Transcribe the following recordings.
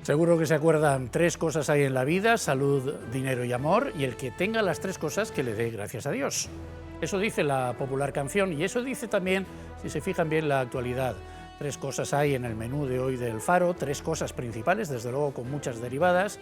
Seguro que se acuerdan, 3 cosas hay en la vida: salud, dinero y amor, y el que tenga las 3 cosas que le dé gracias a Dios. Eso dice la popular canción, y eso dice también, si se fijan bien, la actualidad. 3 cosas hay en el menú de hoy del Faro, 3 cosas principales, desde luego con muchas derivadas,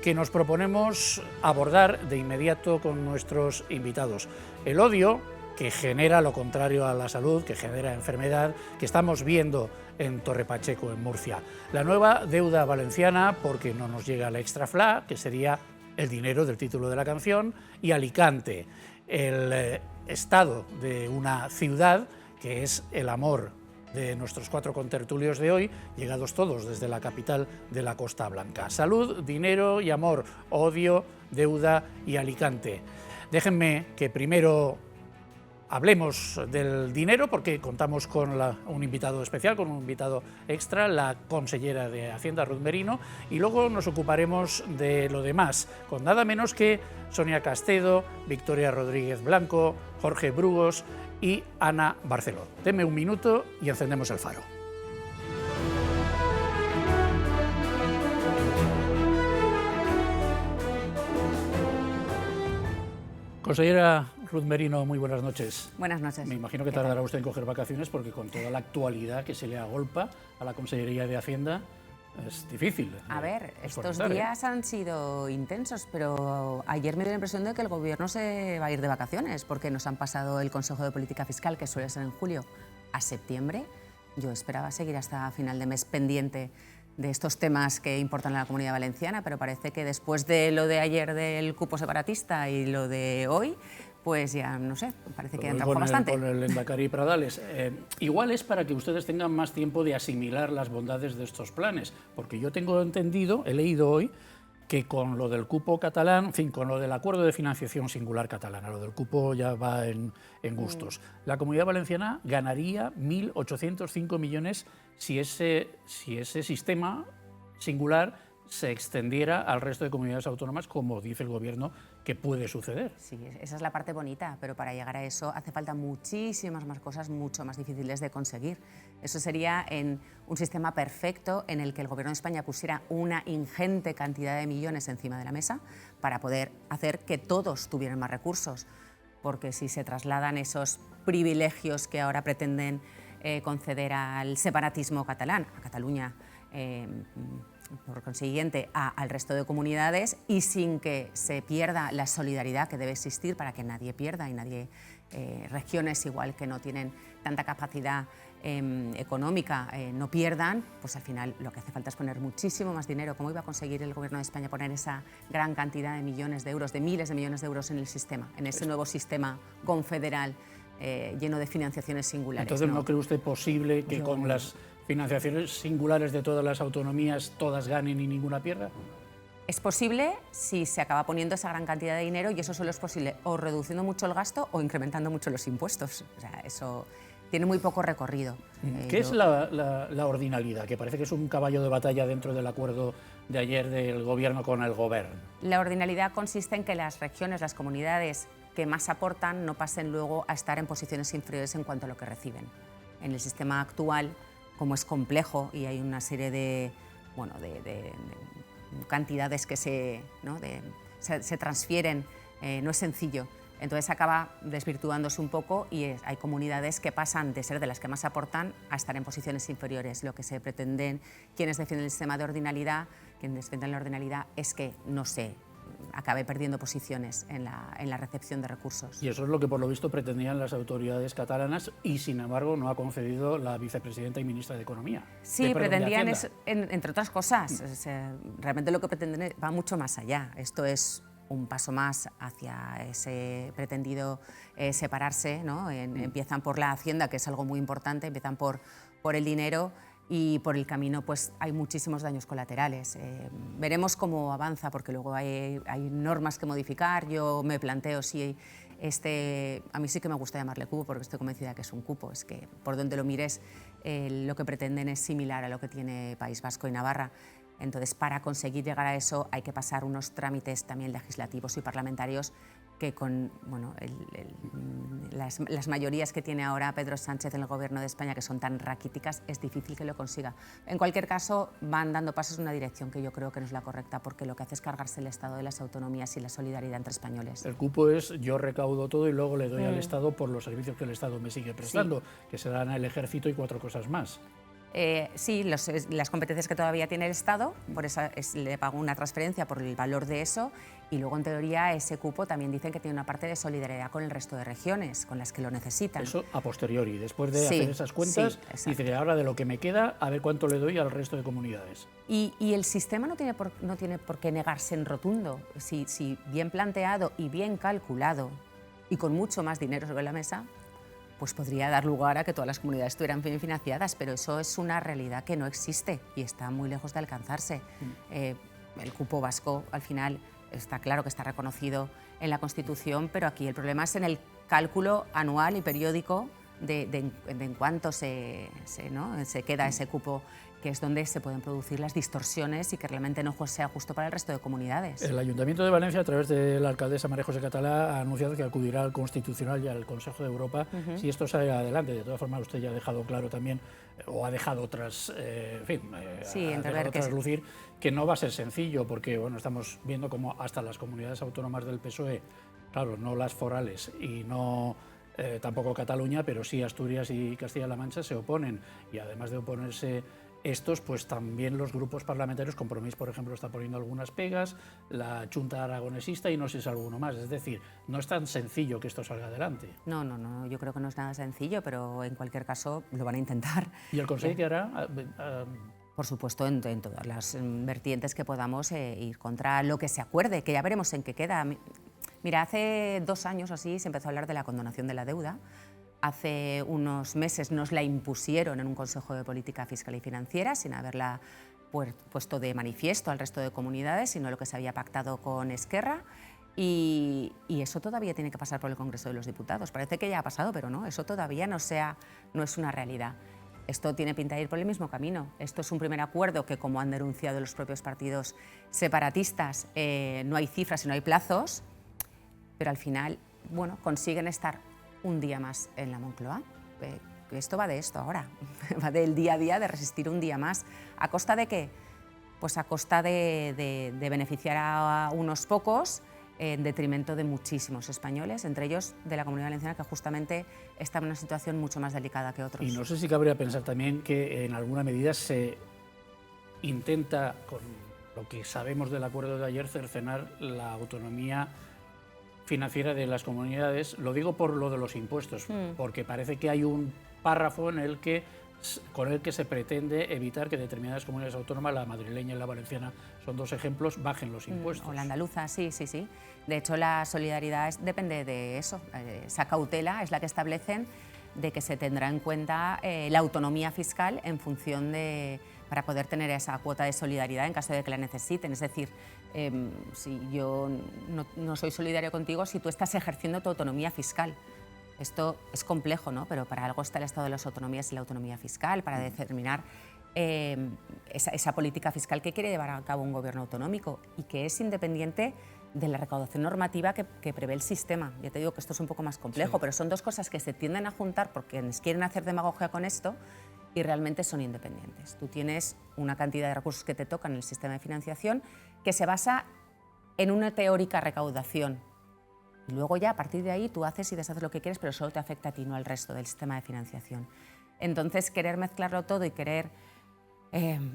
que nos proponemos abordar de inmediato con nuestros invitados. El odio, que genera lo contrario a la salud, que genera enfermedad, que estamos viendo en Torre Pacheco, en Murcia. La nueva deuda valenciana, porque no nos llega la extra FLA, que sería el dinero del título de la canción, y Alicante, el estado de una ciudad que es el amor de nuestros 4 contertulios de hoy, llegados todos desde la capital de la Costa Blanca. Salud, dinero y amor, odio, deuda y Alicante. Déjenme que primero hablemos del dinero, porque contamos con un invitado especial, con un invitado extra, la consellera de Hacienda, Ruth Merino, y luego nos ocuparemos de lo demás, con nada menos que Sonia Castedo, Victoria Rodríguez Blanco, Jorge Brugos y Ana Barceló. Denme un minuto y encendemos el faro. Consellera Ruth Merino, muy buenas noches. Buenas noches. Me imagino que tardará usted en coger vacaciones, porque con toda la actualidad que se le agolpa a la Consellería de Hacienda es difícil. A ver, estos días han sido intensos, pero ayer me dio la impresión de que el Gobierno se va a ir de vacaciones, porque nos han pasado el Consejo de Política Fiscal, que suele ser en julio, a septiembre. Yo esperaba seguir hasta final de mes pendiente de estos temas que importan a la Comunidad Valenciana, pero parece que después de lo de ayer del cupo separatista y lo de hoy, pues ya no sé, parece que han trabajado bastante. Con el Lehendakari Pradales. Igual es para que ustedes tengan más tiempo de asimilar las bondades de estos planes, porque yo tengo entendido, he leído hoy, que con lo del cupo catalán, en fin, con lo del acuerdo de financiación singular catalana, lo del cupo ya va en gustos, la Comunidad Valenciana ganaría 1.805 millones si ese sistema singular se extendiera al resto de comunidades autónomas, como dice el Gobierno que puede suceder. Sí, esa es la parte bonita, pero para llegar a eso hace falta muchísimas más cosas, mucho más difíciles de conseguir. Eso sería en un sistema perfecto en el que el Gobierno de España pusiera una ingente cantidad de millones encima de la mesa para poder hacer que todos tuvieran más recursos, porque si se trasladan esos privilegios que ahora pretenden conceder al separatismo catalán, a Cataluña, por consiguiente al resto de comunidades, y sin que se pierda la solidaridad que debe existir para que nadie pierda y nadie, regiones igual que no tienen tanta capacidad económica, no pierdan, pues al final lo que hace falta es poner muchísimo más dinero. ¿Cómo iba a conseguir el Gobierno de España poner esa gran cantidad de millones de euros, de miles de millones de euros en el sistema, en ese nuevo sistema confederal lleno de financiaciones singulares? Entonces, ¿no cree usted posible que con las financiaciones singulares de todas las autonomías todas ganen y ninguna pierda? Es posible si se acaba poniendo esa gran cantidad de dinero, y eso solo es posible o reduciendo mucho el gasto o incrementando mucho los impuestos. O sea, eso tiene muy poco recorrido. ¿Qué es la ordinalidad? Que parece que es un caballo de batalla dentro del acuerdo de ayer del Gobierno con el Govern. La ordinalidad consiste en que las regiones, las comunidades que más aportan, no pasen luego a estar en posiciones inferiores en cuanto a lo que reciben. En el sistema actual, como es complejo y hay una serie de cantidades que se transfieren, no es sencillo. Entonces acaba desvirtuándose un poco y hay comunidades que pasan de ser de las que más aportan a estar en posiciones inferiores. Lo que se pretenden quienes defienden el sistema de ordinalidad, es que no se acabe perdiendo posiciones en la recepción de recursos. Y eso es lo que por lo visto pretendían las autoridades catalanas, y sin embargo no ha concedido la vicepresidenta y ministra de Economía. Sí, pretendían eso, entre otras cosas. O sea, realmente lo que pretenden va mucho más allá. Esto es un paso más hacia ese pretendido separarse, ¿no? Empiezan por la Hacienda, que es algo muy importante, empiezan por el dinero, y por el camino pues hay muchísimos daños colaterales. Veremos cómo avanza, porque luego hay normas que modificar. Yo me planteo si a mí sí que me gusta llamarle cupo, porque estoy convencida que es un cupo. Es que por donde lo mires, lo que pretenden es similar a lo que tiene País Vasco y Navarra. Entonces, para conseguir llegar a eso hay que pasar unos trámites también legislativos y parlamentarios que con bueno, las mayorías que tiene ahora Pedro Sánchez en el Gobierno de España, que son tan raquíticas, es difícil que lo consiga. En cualquier caso, van dando pasos en una dirección que yo creo que no es la correcta, porque lo que hace es cargarse el Estado de las autonomías y la solidaridad entre españoles. El cupo es yo recaudo todo y luego le doy al Estado por los servicios que el Estado me sigue prestando, que se dan al Ejército y 4 cosas más. Sí, las competencias que todavía tiene el Estado, por eso le pago una transferencia por el valor de eso, y luego en teoría ese cupo también dicen que tiene una parte de solidaridad con el resto de regiones, con las que lo necesitan. Eso a posteriori, después de hacer esas cuentas, dice que ahora de lo que me queda, a ver cuánto le doy al resto de comunidades. Y el sistema no tiene por qué negarse en rotundo. Si bien planteado y bien calculado, y con mucho más dinero sobre la mesa, pues podría dar lugar a que todas las comunidades estuvieran bien financiadas, pero eso es una realidad que no existe y está muy lejos de alcanzarse. El cupo vasco, al final, está claro que está reconocido en la Constitución, pero aquí el problema es en el cálculo anual y periódico de en cuánto se queda ese cupo, que es donde se pueden producir las distorsiones y que realmente no sea justo para el resto de comunidades. El Ayuntamiento de Valencia, a través de la alcaldesa María José Catalá, ha anunciado que acudirá al Constitucional y al Consejo de Europa si esto sale adelante. De todas formas, usted ya ha dejado claro también, o ha dejado otras, lucir, que no va a ser sencillo, porque bueno, estamos viendo como hasta las comunidades autónomas del PSOE, claro, no las forales y no... tampoco Cataluña, pero sí Asturias y Castilla-La Mancha se oponen, y además de oponerse estos, pues también los grupos parlamentarios, Compromís, por ejemplo, está poniendo algunas pegas, la Junta aragonesista y no sé si es alguno más. Es decir, no es tan sencillo que esto salga adelante. No, yo creo que no es nada sencillo, pero en cualquier caso lo van a intentar. ¿Y el Consejo qué hará? Por supuesto, en todas las vertientes que podamos ir contra lo que se acuerde, que ya veremos en qué queda. Mira, hace 2 años o así se empezó a hablar de la condonación de la deuda. Hace unos meses nos la impusieron en un Consejo de Política Fiscal y Financiera sin haberla puesto de manifiesto al resto de comunidades, sino lo que se había pactado con Esquerra. Y eso todavía tiene que pasar por el Congreso de los Diputados. Parece que ya ha pasado, pero no, eso todavía no es una realidad. Esto tiene pinta de ir por el mismo camino. Esto es un primer acuerdo que, como han denunciado los propios partidos separatistas, no hay cifras y no hay plazos, pero al final, bueno, consiguen estar un día más en la Moncloa. Esto va de esto ahora, va del día a día, de resistir un día más. ¿A costa de qué? Pues a costa de beneficiar a unos pocos en detrimento de muchísimos españoles, entre ellos de la Comunidad Valenciana, que justamente está en una situación mucho más delicada que otros. Y no sé si cabría pensar también que en alguna medida se intenta, con lo que sabemos del acuerdo de ayer, cercenar la autonomía financiera de las comunidades. Lo digo por lo de los impuestos, porque parece que hay un párrafo con el que se pretende evitar que determinadas comunidades autónomas, la madrileña y la valenciana son 2 ejemplos, bajen los impuestos. O la andaluza, sí. De hecho, la solidaridad depende de eso. Esa cautela es la que establecen de que se tendrá en cuenta la autonomía fiscal en función de, para poder tener esa cuota de solidaridad en caso de que la necesiten. Es decir, si yo no soy solidario contigo, si tú estás ejerciendo tu autonomía fiscal. Esto es complejo, ¿no? Pero para algo está el Estado de las Autonomías y la autonomía fiscal, para determinar esa política fiscal que quiere llevar a cabo un gobierno autonómico y que es independiente de la recaudación normativa que prevé el sistema. Ya te digo que esto es un poco más complejo, pero son 2 cosas que se tienden a juntar porque quieren hacer demagogia con esto y realmente son independientes. Tú tienes una cantidad de recursos que te tocan en el sistema de financiación que se basa en una teórica recaudación. Y luego ya a partir de ahí tú haces y deshaces lo que quieres, pero solo te afecta a ti, no al resto del sistema de financiación. Entonces, querer mezclarlo todo y querer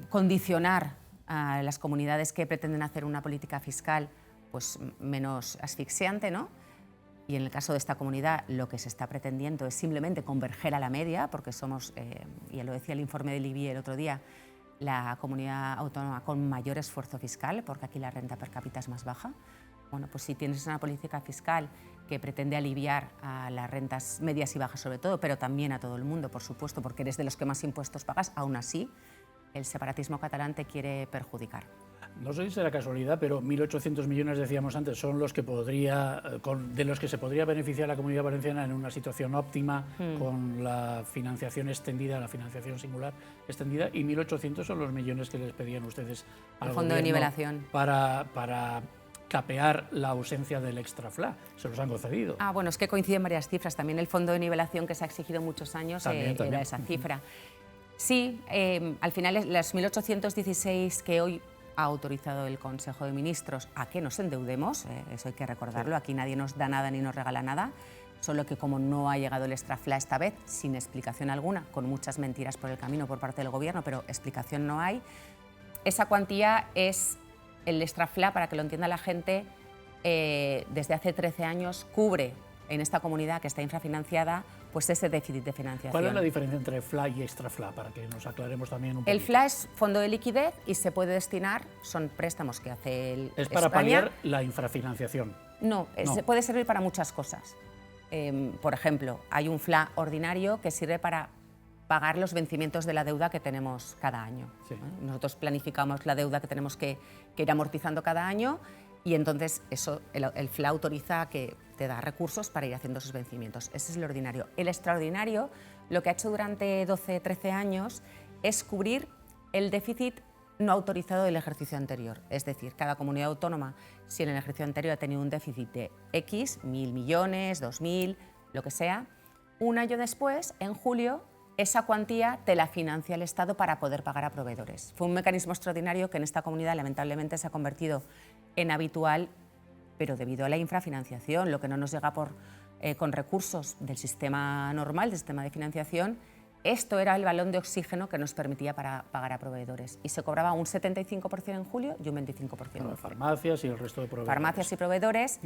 condicionar a las comunidades que pretenden hacer una política fiscal pues menos asfixiante, ¿no? Y en el caso de esta comunidad lo que se está pretendiendo es simplemente converger a la media, porque somos, ya lo decía el informe del IBI el otro día, la comunidad autónoma con mayor esfuerzo fiscal, porque aquí la renta per cápita es más baja. Bueno, pues si tienes una política fiscal que pretende aliviar a las rentas medias y bajas sobre todo, pero también a todo el mundo, por supuesto, porque eres de los que más impuestos pagas, aún así el separatismo catalán te quiere perjudicar. No sé si será casualidad, pero 1.800 millones, decíamos antes, son los que de los que se podría beneficiar la Comunidad Valenciana en una situación óptima, con la financiación extendida, la financiación singular extendida, y 1.800 son los millones que les pedían ustedes al Fondo de Nivelación para capear la ausencia del extra FLA. Se los han concedido. Bueno, es que coinciden varias cifras. También el Fondo de Nivelación, que se ha exigido muchos años, era esa cifra. Sí, al final las 1.816 que hoy ha autorizado el Consejo de Ministros a que nos endeudemos, eso hay que recordarlo, aquí nadie nos da nada ni nos regala nada, solo que como no ha llegado el extra FLA esta vez, sin explicación alguna, con muchas mentiras por el camino por parte del Gobierno, pero explicación no hay, esa cuantía es el extra FLA, para que lo entienda la gente, desde hace 13 años cubre en esta comunidad que está infrafinanciada pues ese déficit de financiación. ¿Cuál es la diferencia entre FLA y extra FLA, para que nos aclaremos también un poco? El FLA es fondo de liquidez y se puede destinar, son préstamos que hace ¿Es para paliar la infrafinanciación? No, puede servir para muchas cosas. Por ejemplo, hay un FLA ordinario que sirve para pagar los vencimientos de la deuda que tenemos cada año. Sí. Nosotros planificamos la deuda que tenemos que ir amortizando cada año, y entonces eso, el FLA autoriza que te da recursos para ir haciendo esos vencimientos. Ese es el ordinario. El extraordinario, lo que ha hecho durante 12, 13 años es cubrir el déficit no autorizado del ejercicio anterior. Es decir, cada comunidad autónoma, si en el ejercicio anterior ha tenido un déficit de X, 1.000 millones, 2.000, lo que sea, un año después, en julio, esa cuantía te la financia el Estado para poder pagar a proveedores. Fue un mecanismo extraordinario que en esta comunidad lamentablemente se ha convertido en habitual, pero debido a la infrafinanciación, lo que no nos llega con recursos del sistema normal, del sistema de financiación, esto era el balón de oxígeno que nos permitía para pagar a proveedores. Y se cobraba un 75% en julio y un 25% en julio. Farmacias y el resto de proveedores. Farmacias y proveedores.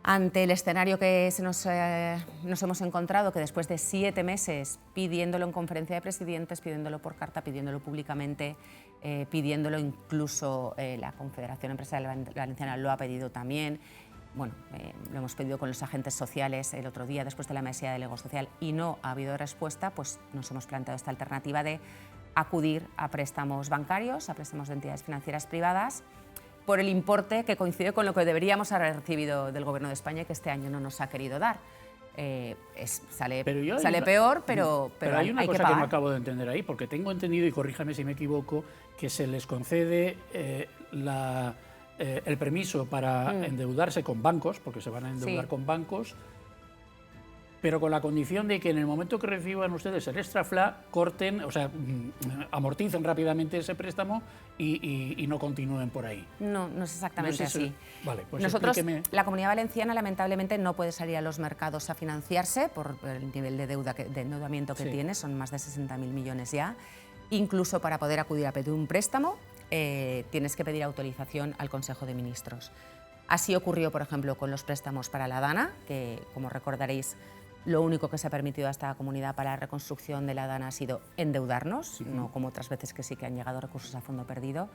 Ante el escenario que nos hemos encontrado, que después de 7 meses pidiéndolo en conferencia de presidentes, pidiéndolo por carta, pidiéndolo públicamente, pidiéndolo incluso la Confederación Empresarial Valenciana lo ha pedido también, bueno, lo hemos pedido con los agentes sociales el otro día después de la mesa del Ego Social y no ha habido respuesta, pues nos hemos planteado esta alternativa de acudir a préstamos bancarios, a préstamos de entidades financieras privadas, por el importe que coincide con lo que deberíamos haber recibido del Gobierno de España y que este año no nos ha querido dar. Sale peor, pero hay una hay cosa que pagar. que no acabo de entender ahí, porque tengo entendido, y corríjame si me equivoco, que se les concede el permiso para endeudarse con bancos, porque se van a endeudar con bancos, pero con la condición de que en el momento que reciban ustedes el extra FLA, corten, o sea, amorticen rápidamente ese préstamo y no continúen por ahí. No, no es exactamente así. Vale, pues nosotros, explíqueme. la Comunidad Valenciana, lamentablemente, no puede salir a los mercados a financiarse por el nivel de deuda, de endeudamiento que tiene, son más de 60.000 millones ya. Incluso para poder acudir a pedir un préstamo, tienes que pedir autorización al Consejo de Ministros. Así ocurrió, por ejemplo, con los préstamos para la Dana, que, como recordaréis, lo único que se ha permitido a esta comunidad para la reconstrucción de la Dana ha sido endeudarnos, no como otras veces que sí que han llegado recursos a fondo perdido.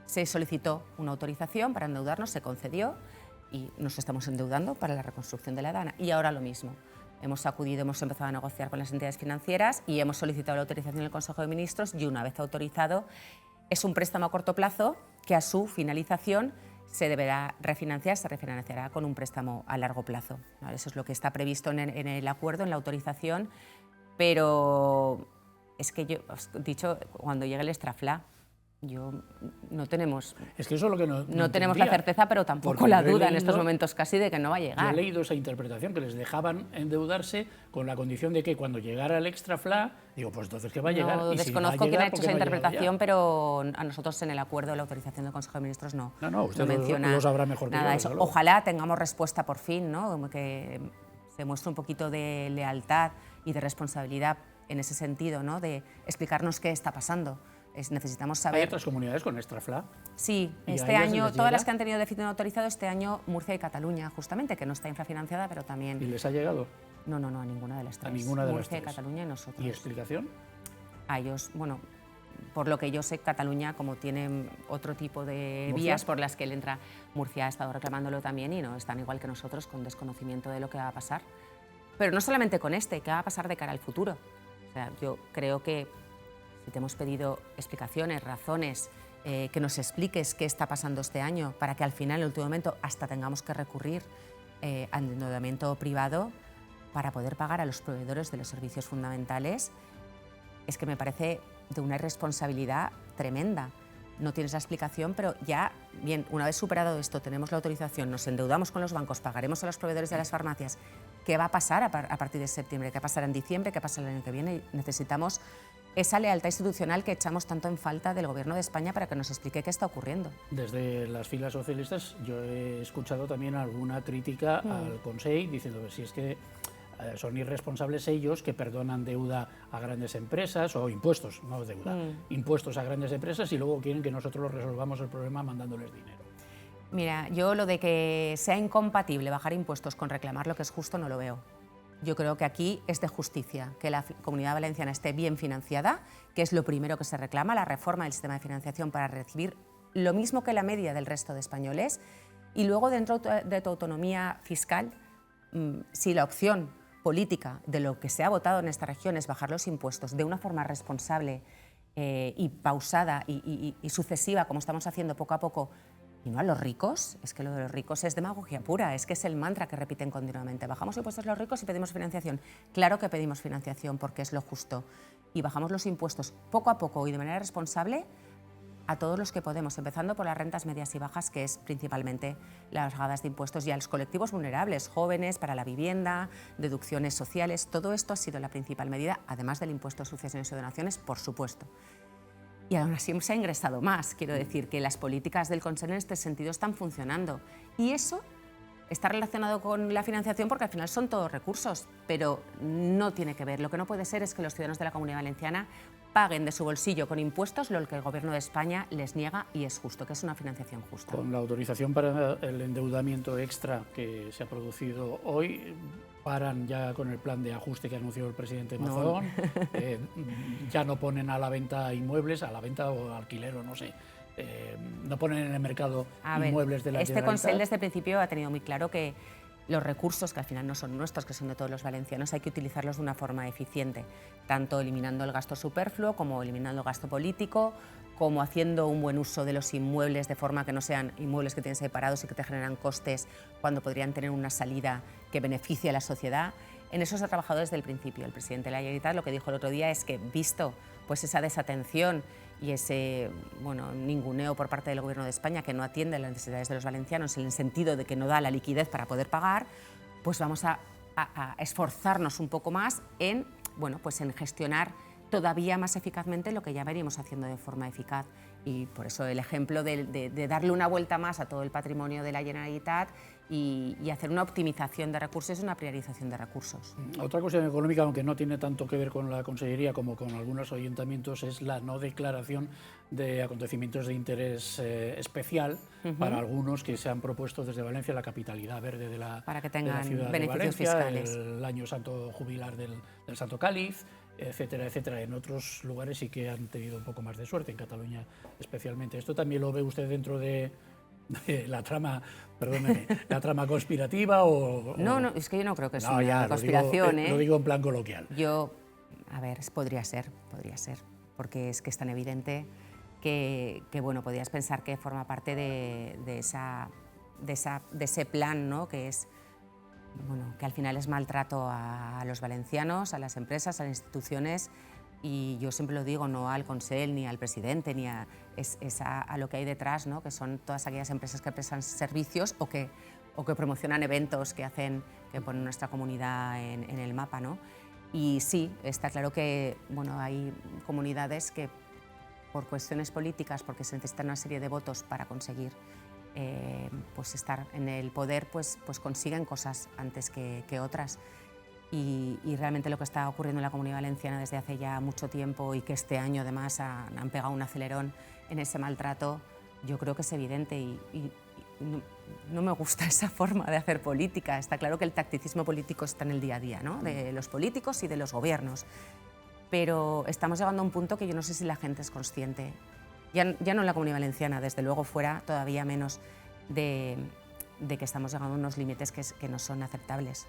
Se solicitó una autorización para endeudarnos, se concedió y nos estamos endeudando para la reconstrucción de la Dana. Y ahora lo mismo. Hemos empezado a negociar con las entidades financieras y hemos solicitado la autorización del Consejo de Ministros y una vez autorizado es un préstamo a corto plazo que a su finalización se deberá refinanciar, se refinanciará con un préstamo a largo plazo. Eso es lo que está previsto en el acuerdo, en la autorización, pero es que yo os he dicho, cuando llegue el extra FLA, no tenemos, es que eso es lo que no tenemos la certeza, pero tampoco la duda en estos momentos casi de que no va a llegar. Yo he leído esa interpretación, que les dejaban endeudarse con la condición de que cuando llegara el extra FLA, digo, pues entonces ¿qué va a llegar? No, desconozco quién ha hecho esa interpretación, pero a nosotros en el acuerdo de la autorización del Consejo de Ministros no usted menciona lo sabrá mejor nada que yo, de eso. Ojalá tengamos respuesta por fin, ¿no? Como que se muestre un poquito de lealtad y de responsabilidad en ese sentido, ¿no? De explicarnos qué está pasando. Necesitamos saber. ¿Hay otras comunidades con extra FLA? Sí, este año, todas las que han tenido déficit no autorizado, este año Murcia y Cataluña, justamente, que no está infrafinanciada, pero también. ¿Y les ha llegado? No, a ninguna de las tres. A ninguna de Murcia las tres. y Cataluña y nosotros. ¿Y explicación? A ellos, bueno, por lo que yo sé, Cataluña, como tiene otro tipo de ¿Murcia? vías por las que él entra, Murcia ha estado reclamándolo también y no están igual que nosotros, con desconocimiento de lo que va a pasar. Pero no solamente con ¿qué va a pasar de cara al futuro? O sea, yo creo que si te hemos pedido explicaciones, razones que nos expliques qué está pasando este año para que al final, en el último momento, hasta tengamos que recurrir al endeudamiento privado para poder pagar a los proveedores de los servicios fundamentales, es que me parece de una irresponsabilidad tremenda. No tienes la explicación, pero ya, bien, una vez superado esto, tenemos la autorización, nos endeudamos con los bancos, pagaremos a los proveedores de las farmacias. ¿Qué va a pasar a partir de septiembre? ¿Qué pasará en diciembre? ¿Qué pasará el año que viene? Necesitamos esa lealtad institucional que echamos tanto en falta del Gobierno de España para que nos explique qué está ocurriendo. Desde las filas socialistas yo he escuchado también alguna crítica al Consell diciendo que si es que son irresponsables ellos que perdonan deuda a grandes empresas, o impuestos, no deuda, impuestos a grandes empresas, y luego quieren que nosotros resolvamos el problema mandándoles dinero. Mira, yo lo de que sea incompatible bajar impuestos con reclamar lo que es justo no lo veo. Yo creo que aquí es de justicia que la Comunidad Valenciana esté bien financiada, que es lo primero que se reclama, la reforma del sistema de financiación para recibir lo mismo que la media del resto de españoles, y luego dentro de tu autonomía fiscal, si la opción política de lo que se ha votado en esta región es bajar los impuestos de una forma responsable y pausada y sucesiva, como estamos haciendo poco a poco, y no a los ricos, es que lo de los ricos es demagogia pura, es que es el mantra que repiten continuamente. Bajamos impuestos a los ricos y pedimos financiación. Claro que pedimos financiación porque es lo justo. Y bajamos los impuestos poco a poco y de manera responsable a todos los que podemos, empezando por las rentas medias y bajas, que es principalmente las bajadas de impuestos, y a los colectivos vulnerables, jóvenes, para la vivienda, deducciones sociales. Todo esto ha sido la principal medida, además del impuesto de sucesiones y donaciones, por supuesto. Y aún así se ha ingresado más. Quiero decir que las políticas del Consell en este sentido están funcionando. Y eso está relacionado con la financiación porque al final son todos recursos, pero no tiene que ver. Lo que no puede ser es que los ciudadanos de la Comunidad Valenciana paguen de su bolsillo con impuestos lo que el Gobierno de España les niega, y es justo, que es una financiación justa. Con la autorización para el endeudamiento extra que se ha producido hoy, paran ya con el plan de ajuste que anunció el presidente Mazón, ya no ponen a la venta inmuebles, a la venta o alquiler o no sé, no ponen en el mercado inmuebles de la Generalitat. Este Consell desde el principio ha tenido muy claro que los recursos, que al final no son nuestros, que son de todos los valencianos, hay que utilizarlos de una forma eficiente, tanto eliminando el gasto superfluo como eliminando el gasto político, como haciendo un buen uso de los inmuebles de forma que no sean inmuebles que tienes separados y que te generan costes cuando podrían tener una salida que beneficie a la sociedad. En eso se ha trabajado desde el principio. El presidente de la Generalitat lo que dijo el otro día es que, visto pues esa desatención y ese ninguneo por parte del Gobierno de España, que no atiende las necesidades de los valencianos en el sentido de que no da la liquidez para poder pagar, pues vamos a esforzarnos un poco más en gestionar todavía más eficazmente lo que ya venimos haciendo de forma eficaz. Y por eso el ejemplo de darle una vuelta más a todo el patrimonio de la Generalitat y hacer una optimización de recursos, una priorización de recursos. Otra cuestión económica, aunque no tiene tanto que ver con la Consellería como con algunos ayuntamientos, es la no declaración de acontecimientos de interés especial para algunos que se han propuesto desde Valencia, la capitalidad verde de la, para que tengan de la ciudad beneficios de Valencia, fiscales. el año santo jubilar del Santo Cáliz, etcétera, etcétera. En otros lugares sí que han tenido un poco más de suerte, en Cataluña especialmente. ¿Esto también lo ve usted dentro de la trama, perdóneme, la trama conspirativa o...? No, es que yo no creo que es una conspiración. Lo digo en plan coloquial. Podría ser, porque es que es tan evidente que podrías pensar que forma parte de ese plan, ¿no? Que es, que al final es maltrato a los valencianos, a las empresas, a las instituciones, y yo siempre lo digo, no al Consell ni al presidente, ni a lo que hay detrás, ¿no? Que son todas aquellas empresas que prestan servicios o que promocionan eventos que ponen nuestra comunidad en el mapa, ¿no? Y sí, está claro que hay comunidades que por cuestiones políticas, porque se necesitan una serie de votos para conseguir estar en el poder, pues consiguen cosas antes que otras. Y realmente lo que está ocurriendo en la Comunidad Valenciana desde hace ya mucho tiempo, y que este año además han pegado un acelerón en ese maltrato, yo creo que es evidente, y no me gusta esa forma de hacer política. Está claro que el tacticismo político está en el día a día, ¿no? De los políticos y de los gobiernos, pero estamos llegando a un punto que yo no sé si la gente es consciente, ya no en la Comunidad Valenciana, desde luego fuera todavía menos, de que estamos llegando a unos límites que no son aceptables.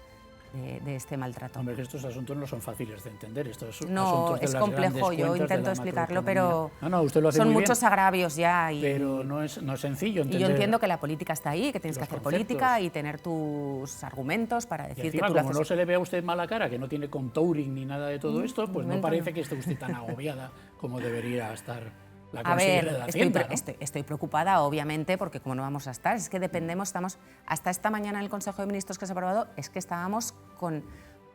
de este maltrato. Hombre, que estos asuntos no son fáciles de entender. Estos No, asuntos de es las complejo, grandes yo cuentas intento de la explicarlo, macroeconomía. pero No, usted lo hace son muy muchos bien, agravios ya. pero no es sencillo entender. Y yo entiendo que la política está ahí, que tienes que los hacer conceptos. política y tener tus argumentos para Y decir encima, que tú lo como haces. no se le ve a usted mala cara, que no tiene contouring ni nada de todo esto, pues no momento parece no. que esté usted tan agobiada como debería estar la A consejera ver, de Hacienda, ¿no? estoy preocupada, obviamente, porque como no vamos a estar, es que estamos, hasta esta mañana en el Consejo de Ministros que se ha aprobado, es que estábamos con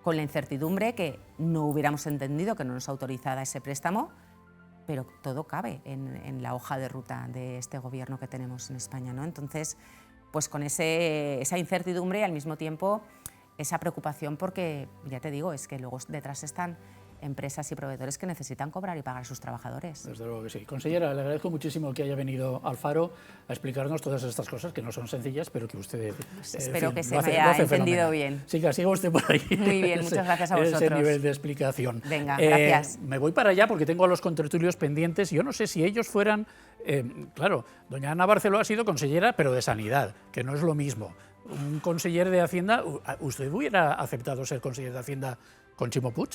la incertidumbre que no hubiéramos entendido que no nos autorizara ese préstamo, pero todo cabe en la hoja de ruta de este gobierno que tenemos en España, ¿no? Entonces, pues con esa incertidumbre y al mismo tiempo esa preocupación porque, ya te digo, es que luego detrás están empresas y proveedores que necesitan cobrar y pagar a sus trabajadores. Desde luego que sí. Consellera, le agradezco muchísimo que haya venido al Faro a explicarnos todas estas cosas que no son sencillas, pero que usted espero que se lo me haya hace entendido fenomenal. bien. Sí, que siga usted por ahí. Muy bien, muchas gracias a vosotros. Ese nivel de explicación. Venga, gracias. Me voy para allá porque tengo a los contertulios pendientes. Yo no sé si ellos fueran... claro, doña Ana Barceló ha sido consellera, pero de Sanidad, que no es lo mismo. Un conseller de Hacienda, ¿usted hubiera aceptado ser conseller de Hacienda con Chimo Puig?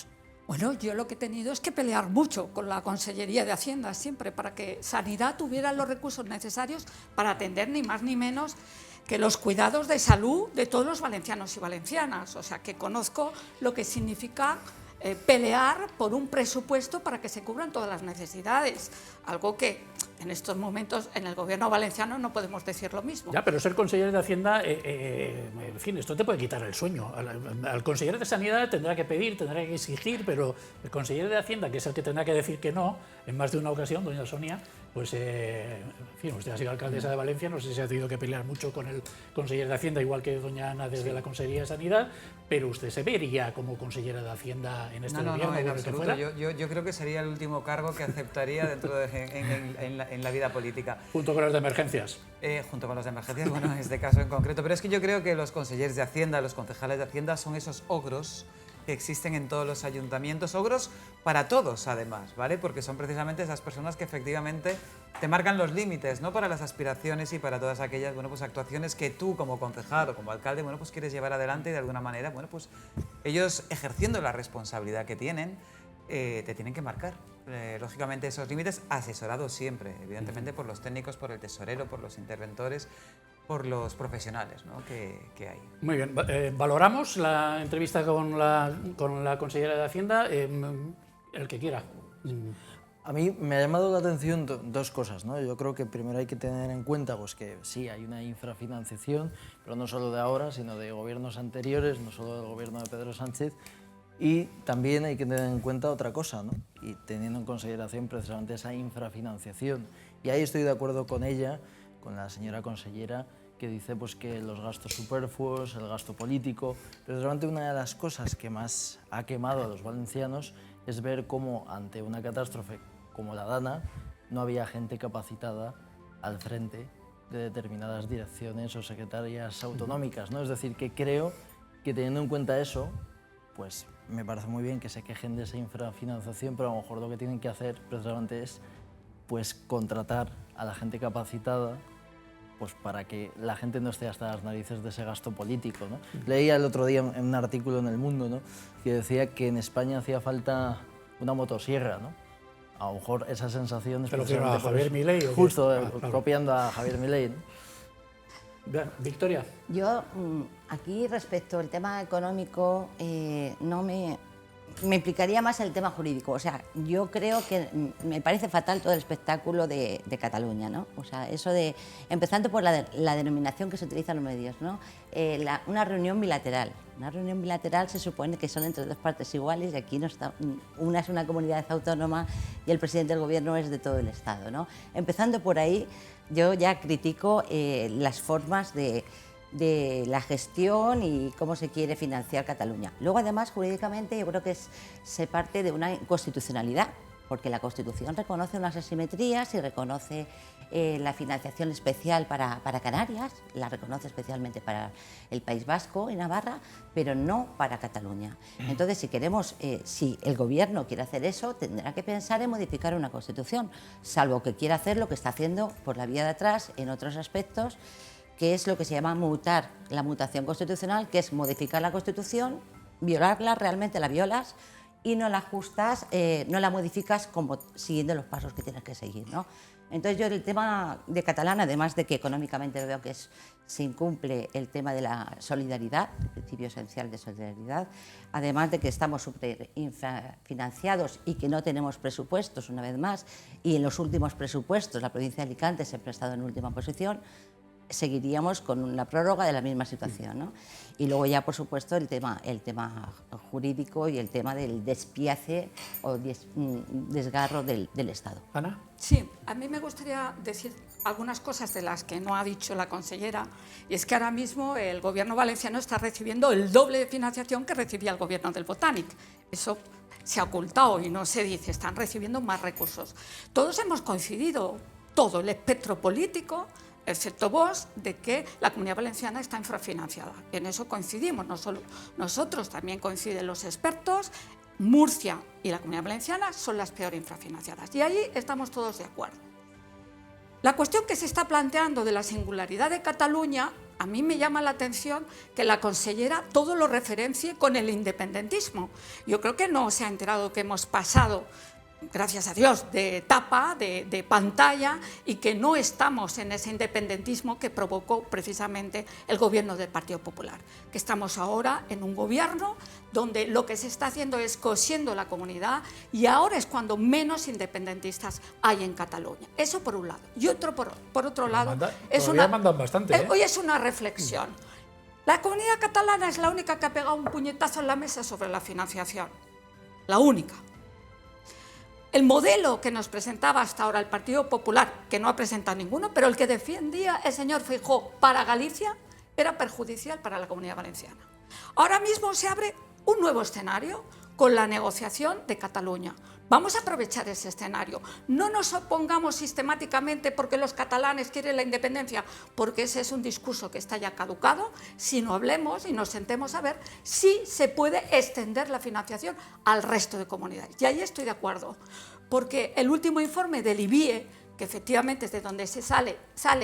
Bueno, yo lo que he tenido es que pelear mucho con la Consellería de Hacienda siempre para que Sanidad tuviera los recursos necesarios para atender ni más ni menos que los cuidados de salud de todos los valencianos y valencianas. O sea, que conozco lo que significa pelear por un presupuesto para que se cubran todas las necesidades, algo que en estos momentos en el gobierno valenciano no podemos decir lo mismo. Ya, pero ser consejero de Hacienda, en fin, esto te puede quitar el sueño. Al consejero de Sanidad tendrá que pedir, tendrá que exigir, pero el consejero de Hacienda, que es el que tendrá que decir que no, en más de una ocasión, doña Sonia, pues, en fin, usted ha sido alcaldesa de Valencia, no sé si ha tenido que pelear mucho con el consejero de Hacienda, igual que doña Ana desde la Consejería de Sanidad, pero usted se vería como consejera de Hacienda en este gobierno. No, en que absoluto. fuera. Yo creo que sería el último cargo que aceptaría dentro en la vida política. Junto con los de emergencias. Junto con los de emergencias, bueno, en este caso en concreto. Pero es que yo creo que los consejeros de Hacienda, los concejales de Hacienda, son esos ogros que existen en todos los ayuntamientos, ogros para todos además, ¿vale? Porque son precisamente esas personas que efectivamente te marcan los límites, ¿no? Para las aspiraciones y para todas aquellas, bueno, pues actuaciones que tú como concejal o como alcalde, bueno, pues quieres llevar adelante y de alguna manera, bueno, pues ellos ejerciendo la responsabilidad que tienen, te tienen que marcar. Lógicamente esos límites asesorados siempre, evidentemente por los técnicos, por el tesorero, por los interventores, por los profesionales, ¿no? que hay. Muy bien, valoramos la entrevista con la consejera de Hacienda, el que quiera. A mí me ha llamado la atención dos cosas, ¿no? Yo creo que primero hay que tener en cuenta pues, que sí, hay una infrafinanciación, pero no solo de ahora, sino de gobiernos anteriores, no solo del gobierno de Pedro Sánchez, y también hay que tener en cuenta otra cosa, ¿no? Y teniendo en consideración precisamente esa infrafinanciación. Y ahí estoy de acuerdo con ella, con la señora consellera, que dice pues, que los gastos superfluos, el gasto político, pero realmente una de las cosas que más ha quemado a los valencianos es ver cómo ante una catástrofe como la Dana no había gente capacitada al frente de determinadas direcciones o secretarias autonómicas, ¿no? Es decir, que creo que teniendo en cuenta eso, pues me parece muy bien que se quejen de esa infrafinanciación, pero a lo mejor lo que tienen que hacer precisamente es pues, contratar a la gente capacitada pues para que la gente no esté hasta las narices de ese gasto político, ¿no? Leía el otro día en un artículo en El Mundo, ¿no? Que decía que en España hacía falta una motosierra, ¿no? A lo mejor esa sensación es... ¿Pero que a Javier Milei? Justo, claro. copiando a Javier Milei, ¿no? Bien, Victoria. Yo aquí respecto al tema económico no me implicaría más el tema jurídico. O sea, yo creo que me parece fatal todo el espectáculo de Cataluña, ¿no? O sea, eso de, empezando por la denominación que se utiliza en los medios, ¿no? Una reunión bilateral. Una reunión bilateral se supone que son entre dos partes iguales y aquí no está, una es una comunidad autónoma y el presidente del gobierno es de todo el Estado, ¿no? Empezando por ahí, yo ya critico las formas de la gestión y cómo se quiere financiar Cataluña. Luego, además, jurídicamente yo creo que se parte de una inconstitucionalidad, porque la Constitución reconoce unas asimetrías y reconoce la financiación especial para Canarias, la reconoce especialmente para el País Vasco y Navarra, pero no para Cataluña. Entonces, si el Gobierno quiere hacer eso, tendrá que pensar en modificar una Constitución, salvo que quiera hacer lo que está haciendo por la vía de atrás en otros aspectos, que es lo que se llama mutar, la mutación constitucional, que es modificar la Constitución, violarla, realmente la violas, y no la ajustas, no la modificas como siguiendo los pasos que tienes que seguir, ¿no? Entonces yo el tema de catalán, además de que económicamente veo que se incumple el tema de la solidaridad, el principio esencial de solidaridad, además de que estamos súper infrafinanciados y que no tenemos presupuestos, una vez más, y en los últimos presupuestos la provincia de Alicante siempre ha estado en última posición, seguiríamos con una prórroga de la misma situación, ¿no? Y luego ya, por supuesto, el tema jurídico y el tema del despiece o desgarro del Estado. Ana. Sí, a mí me gustaría decir algunas cosas de las que no ha dicho la consellera, y es que ahora mismo el gobierno valenciano está recibiendo el doble de financiación que recibía el gobierno del Botanic. Eso se ha ocultado y no se dice, están recibiendo más recursos. Todos hemos coincidido, todo el espectro político, excepto vos, de que la Comunidad Valenciana está infrafinanciada. En eso coincidimos, no solo nosotros, también coinciden los expertos. Murcia y la Comunidad Valenciana son las peor infrafinanciadas, y ahí estamos todos de acuerdo. La cuestión que se está planteando de la singularidad de Cataluña, a mí me llama la atención que la consellera todo lo referencie con el independentismo. Yo creo que no se ha enterado que hemos pasado, gracias a Dios, de etapa, de pantalla, y que no estamos en ese independentismo que provocó precisamente el gobierno del Partido Popular, que estamos ahora en un gobierno donde lo que se está haciendo es cosiendo la comunidad, y ahora es cuando menos independentistas hay en Cataluña. Eso por un lado. Y otro por otro lado, Mandan bastante, ¿eh? Hoy es una reflexión. La comunidad catalana es la única que ha pegado un puñetazo en la mesa sobre la financiación. La única. El modelo que nos presentaba hasta ahora el Partido Popular, que no ha presentado ninguno, pero el que defendía el señor Feijóo para Galicia, era perjudicial para la Comunidad Valenciana. Ahora mismo se abre un nuevo escenario con la negociación de Cataluña. Vamos a aprovechar ese escenario. No nos opongamos sistemáticamente porque los catalanes quieren la independencia, porque ese es un discurso que está ya caducado, sino hablemos y nos sentemos a ver si se puede extender la financiación al resto de comunidades. Y ahí estoy de acuerdo, porque el último informe del IBIE, que efectivamente es de donde sale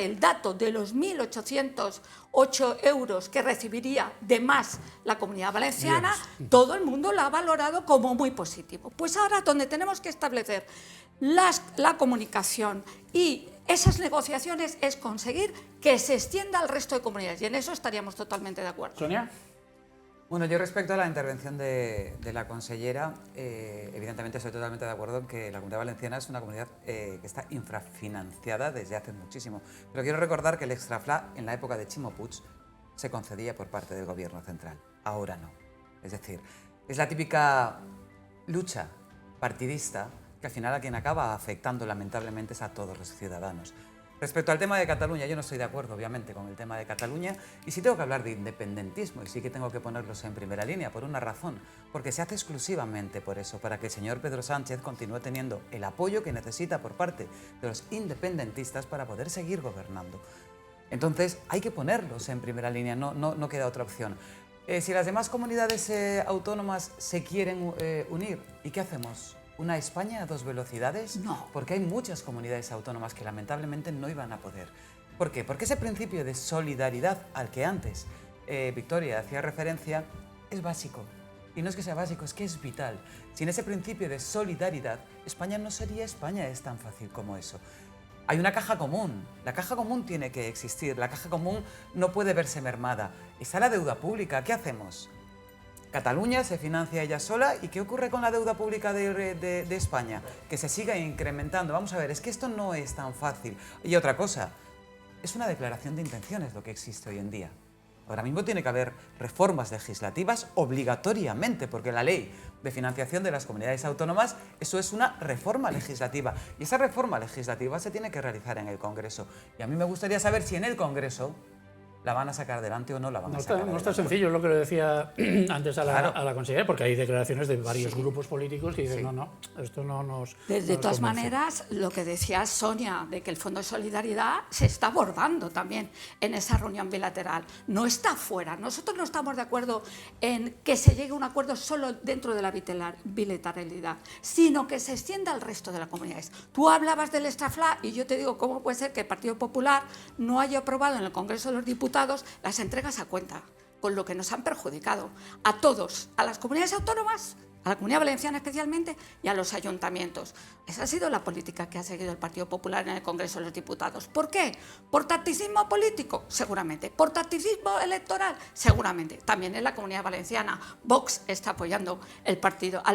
el dato de los 1.808 euros que recibiría de más la Comunidad Valenciana, todo el mundo la ha valorado como muy positivo. Pues ahora donde tenemos que establecer la comunicación y esas negociaciones es conseguir que se extienda al resto de comunidades, y en eso estaríamos totalmente de acuerdo. Sonia. Bueno, yo respecto a la intervención de la consellera, evidentemente estoy totalmente de acuerdo en que la Comunidad Valenciana es una comunidad que está infrafinanciada desde hace muchísimo. Pero quiero recordar que el extrafla en la época de Ximo Puig se concedía por parte del Gobierno central, ahora no. Es decir, es la típica lucha partidista que al final a quien acaba afectando lamentablemente es a todos los ciudadanos. Respecto al tema de Cataluña, yo no estoy de acuerdo, obviamente, con el tema de Cataluña, y sí tengo que hablar de independentismo, y sí que tengo que ponerlos en primera línea, por una razón, porque se hace exclusivamente por eso, para que el señor Pedro Sánchez continúe teniendo el apoyo que necesita por parte de los independentistas para poder seguir gobernando. Entonces, hay que ponerlos en primera línea, no queda otra opción. Si las demás comunidades autónomas se quieren unir, ¿y qué hacemos? ¿Una España a dos velocidades? No. Porque hay muchas comunidades autónomas que lamentablemente no iban a poder. ¿Por qué? Porque ese principio de solidaridad al que antes Victoria hacía referencia es básico. Y no es que sea básico, es que es vital. Sin ese principio de solidaridad, España no sería España, es tan fácil como eso. Hay una caja común, la caja común tiene que existir, la caja común no puede verse mermada. Está la deuda pública, ¿qué hacemos? Cataluña se financia ella sola, ¿y qué ocurre con la deuda pública de España? Que se siga incrementando. Vamos a ver, es que esto no es tan fácil. Y otra cosa, es una declaración de intenciones lo que existe hoy en día. Ahora mismo tiene que haber reformas legislativas obligatoriamente, porque la ley de financiación de las comunidades autónomas, eso es una reforma legislativa. Y esa reforma legislativa se tiene que realizar en el Congreso. Y a mí me gustaría saber si en el Congreso ¿la van a sacar adelante o no la van a sacar adelante? No está sencillo, es lo que le decía antes a Claro. la consejera, porque hay declaraciones de varios grupos políticos que dicen, no, esto no nos... De no nos todas convence. maneras, lo que decía Sonia, de que el Fondo de Solidaridad se está abordando también en esa reunión bilateral. No está fuera. Nosotros no estamos de acuerdo en que se llegue a un acuerdo solo dentro de la bilateralidad, sino que se extienda al resto de las comunidades. Tú hablabas del extrafla y yo te digo, ¿cómo puede ser que el Partido Popular no haya aprobado en el Congreso de los Diputados las entregas a cuenta, con lo que nos han perjudicado a todos, a las comunidades autónomas, a la Comunidad Valenciana especialmente y a los ayuntamientos? Esa ha sido la política que ha seguido el Partido Popular en el Congreso de los Diputados. ¿Por qué? ¿Por tacticismo político? Seguramente. ¿Por tacticismo electoral? Seguramente. También en la Comunidad Valenciana Vox está apoyando al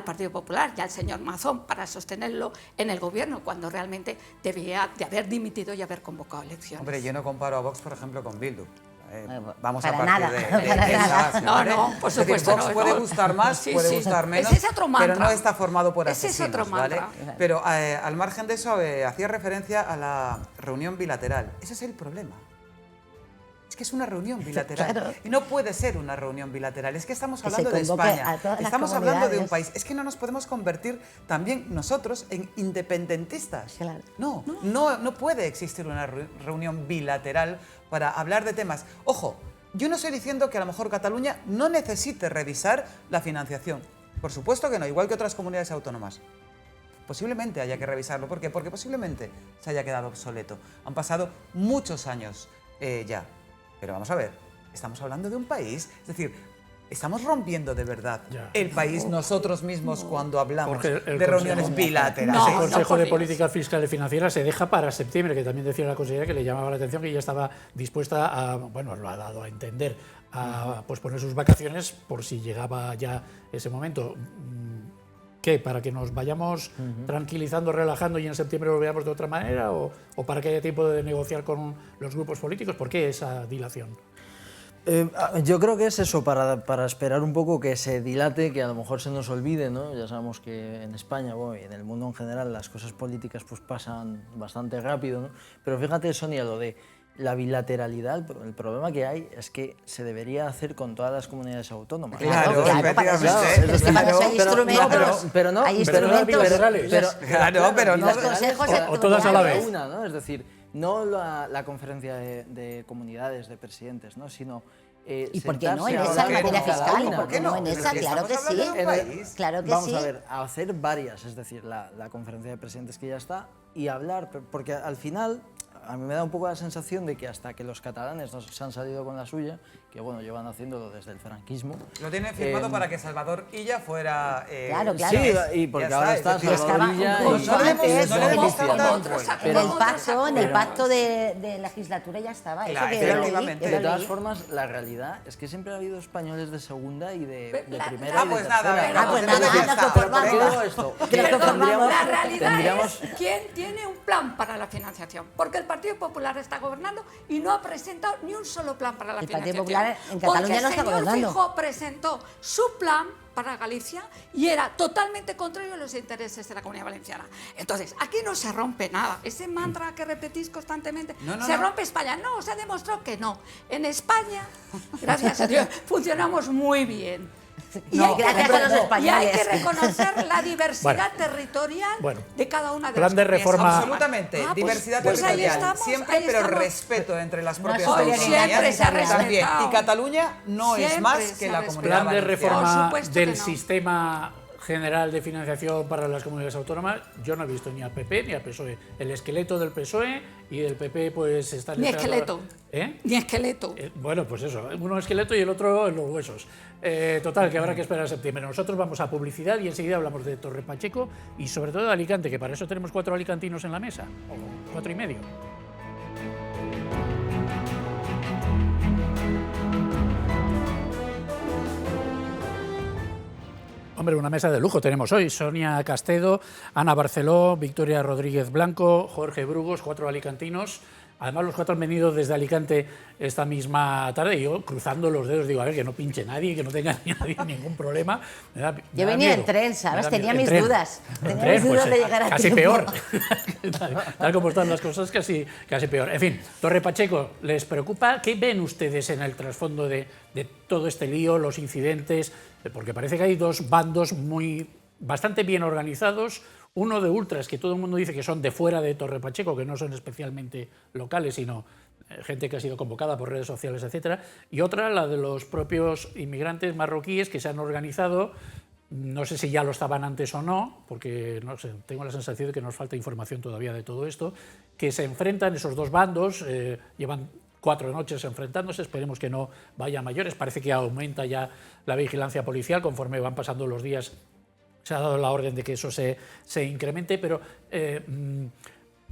Partido Popular y al señor Mazón para sostenerlo en el gobierno, cuando realmente debía de haber dimitido y haber convocado elecciones. Hombre, yo no comparo a Vox, por ejemplo, con Bildu. Vamos para a partir nada, de para esa nada. base, No, ¿vale? no, por Es decir, supuesto, Vox no, puede no. gustar más, Sí, puede sí. gustar menos, Ese es otro pero mantra. no está formado por Ese es asesinos, otro ¿vale? mantra. Pero al margen de eso, hacía referencia a la reunión bilateral. Ese es el problema. Es que es una reunión bilateral. Claro. Y no puede ser una reunión bilateral. Es que estamos Que se hablando de convoque España. a todas las Estamos hablando de un comunidades. país. Es que no nos podemos convertir también nosotros en independentistas. Claro. No puede existir una reunión bilateral para hablar de temas. Ojo, yo no estoy diciendo que a lo mejor Cataluña no necesite revisar la financiación. Por supuesto que no, igual que otras comunidades autónomas. Posiblemente haya que revisarlo. ¿Por qué? Porque posiblemente se haya quedado obsoleto. Han pasado muchos años ya. Pero vamos a ver, estamos hablando de un país, es decir, estamos rompiendo de verdad Ya. el país nosotros mismos cuando hablamos Porque el de reuniones Consejo- bilaterales. Ese No, Consejo por de Dios. Política Fiscal y Financiera se deja para septiembre, que también decía la consejera que le llamaba la atención, que ella estaba dispuesta a, bueno, lo ha dado a entender, a posponer sus vacaciones por si llegaba ya ese momento. ¿Qué? ¿Para que nos vayamos tranquilizando, relajando y en septiembre lo veamos de otra manera? ¿O para que haya tiempo de negociar con los grupos políticos? ¿Por qué esa dilación? Yo creo que es eso, para esperar un poco que se dilate, que a lo mejor se nos olvide, ¿no? Ya sabemos que en España, bueno, y en el mundo en general, las cosas políticas pues pasan bastante rápido, ¿no? Pero fíjate, Sonia, lo de la bilateralidad, el problema que hay es que se debería hacer con todas las comunidades autónomas. Claro, para eso. efectivamente. Pero es que para eso hay Pero- instrumentos. pero no, hay pero no instrumentos. bilaterales. Claro, pero no- Los consejos o todas a la vez. Una, ¿no? Es decir, no la conferencia de comunidades, de presidentes, ¿no? Sino ¿Y por qué no? En sentarse esa a en hablar materia con cada fiscal, una, ¿por qué no? En Pero esa, si claro que estamos sí. hablando de un país. Claro que Vamos sí. a ver, a hacer varias, es decir, la conferencia de presidentes que ya está, y hablar, porque al final a mí me da un poco la sensación de que hasta que los catalanes no se han salido con la suya, que bueno, llevan haciéndolo desde el franquismo. Lo tienen firmado para que Salvador Illa fuera... Claro, claro. Sí, y porque Ya ahora está, está es decir, Salvador estaba Illa un y- poco antes, no le demos en tanta- en el pacto de legislatura ya estaba. Eso Claro, que yo lo leí, efectivamente. yo De lo todas leí. formas, la realidad es que siempre ha habido españoles de segunda y de La- primera Ah, y de pues nada, tercera. venga, Ah, pues entonces nada, ya nos está. conformamos. Venga. Todo esto. Que nos conformamos. La realidad tendríamos- es quién tiene un plan para la financiación, porque el Partido Popular está gobernando y no ha presentado ni un solo plan para la El Partido financiación. Popular en Cataluña Porque no está el señor gobernando. Feijóo presentó su plan para Galicia y era totalmente contrario a los intereses de la Comunidad Valenciana. Entonces, aquí no se rompe nada. Ese mantra que repetís constantemente, No, se no. rompe España. No, se ha demostrado que no. En España, gracias a Dios, funcionamos muy bien. No, gracias a los y hay españoles. que reconocer la diversidad Bueno. territorial Bueno. de cada una de Plan las de comunidades reforma- autónomas. Absolutamente, Ah, diversidad pues ahí territorial, estamos, siempre, ahí pero estamos. respeto entre las propias Hoy autonomías. siempre se ha También. respetado. Y Cataluña no es Siempre más se que ha la respetado. comunidad Plan de valenciana. Por reforma supuesto que del no. sistema general de financiación para las comunidades autónomas, yo no he visto ni al PP ni al PSOE. El esqueleto del PSOE y del PP pues está... Ni esqueleto. ¿Eh? Ni esqueleto. Bueno, pues eso, uno esqueleto y el otro en los huesos. Total, que habrá que esperar a septiembre. Nosotros vamos a publicidad y enseguida hablamos de Torre Pacheco y sobre todo de Alicante, que para eso tenemos 4 alicantinos en la mesa, o 4 y medio. Hombre, una mesa de lujo tenemos hoy. Sonia Castedo, Ana Barceló, Victoria Rodríguez Blanco, Jorge Brugos, 4 alicantinos. Además, los 4 han venido desde Alicante esta misma tarde y yo cruzando los dedos digo, a ver, que no pinche nadie, que no tenga nadie ningún problema. Yo venía en tren, ¿sabes? Tenía mis dudas. Tenía mis pues, dudas de llegar a casi tiempo. peor. Tal como están las cosas, casi peor. En fin, Torre Pacheco, ¿les preocupa? ¿Qué ven ustedes en el trasfondo de todo este lío, los incidentes? Porque parece que hay 2 bandos bastante bien organizados. Uno de ultras, que todo el mundo dice que son de fuera de Torre Pacheco, que no son especialmente locales, sino gente que ha sido convocada por redes sociales, etcétera, y otra, la de los propios inmigrantes marroquíes que se han organizado, no sé si ya lo estaban antes o no, porque no sé, tengo la sensación de que nos falta información todavía de todo esto, que se enfrentan esos 2 bandos, llevan 4 noches enfrentándose, esperemos que no vaya a mayores, parece que aumenta ya la vigilancia policial conforme van pasando los días. Se ha dado la orden de que eso se incremente, pero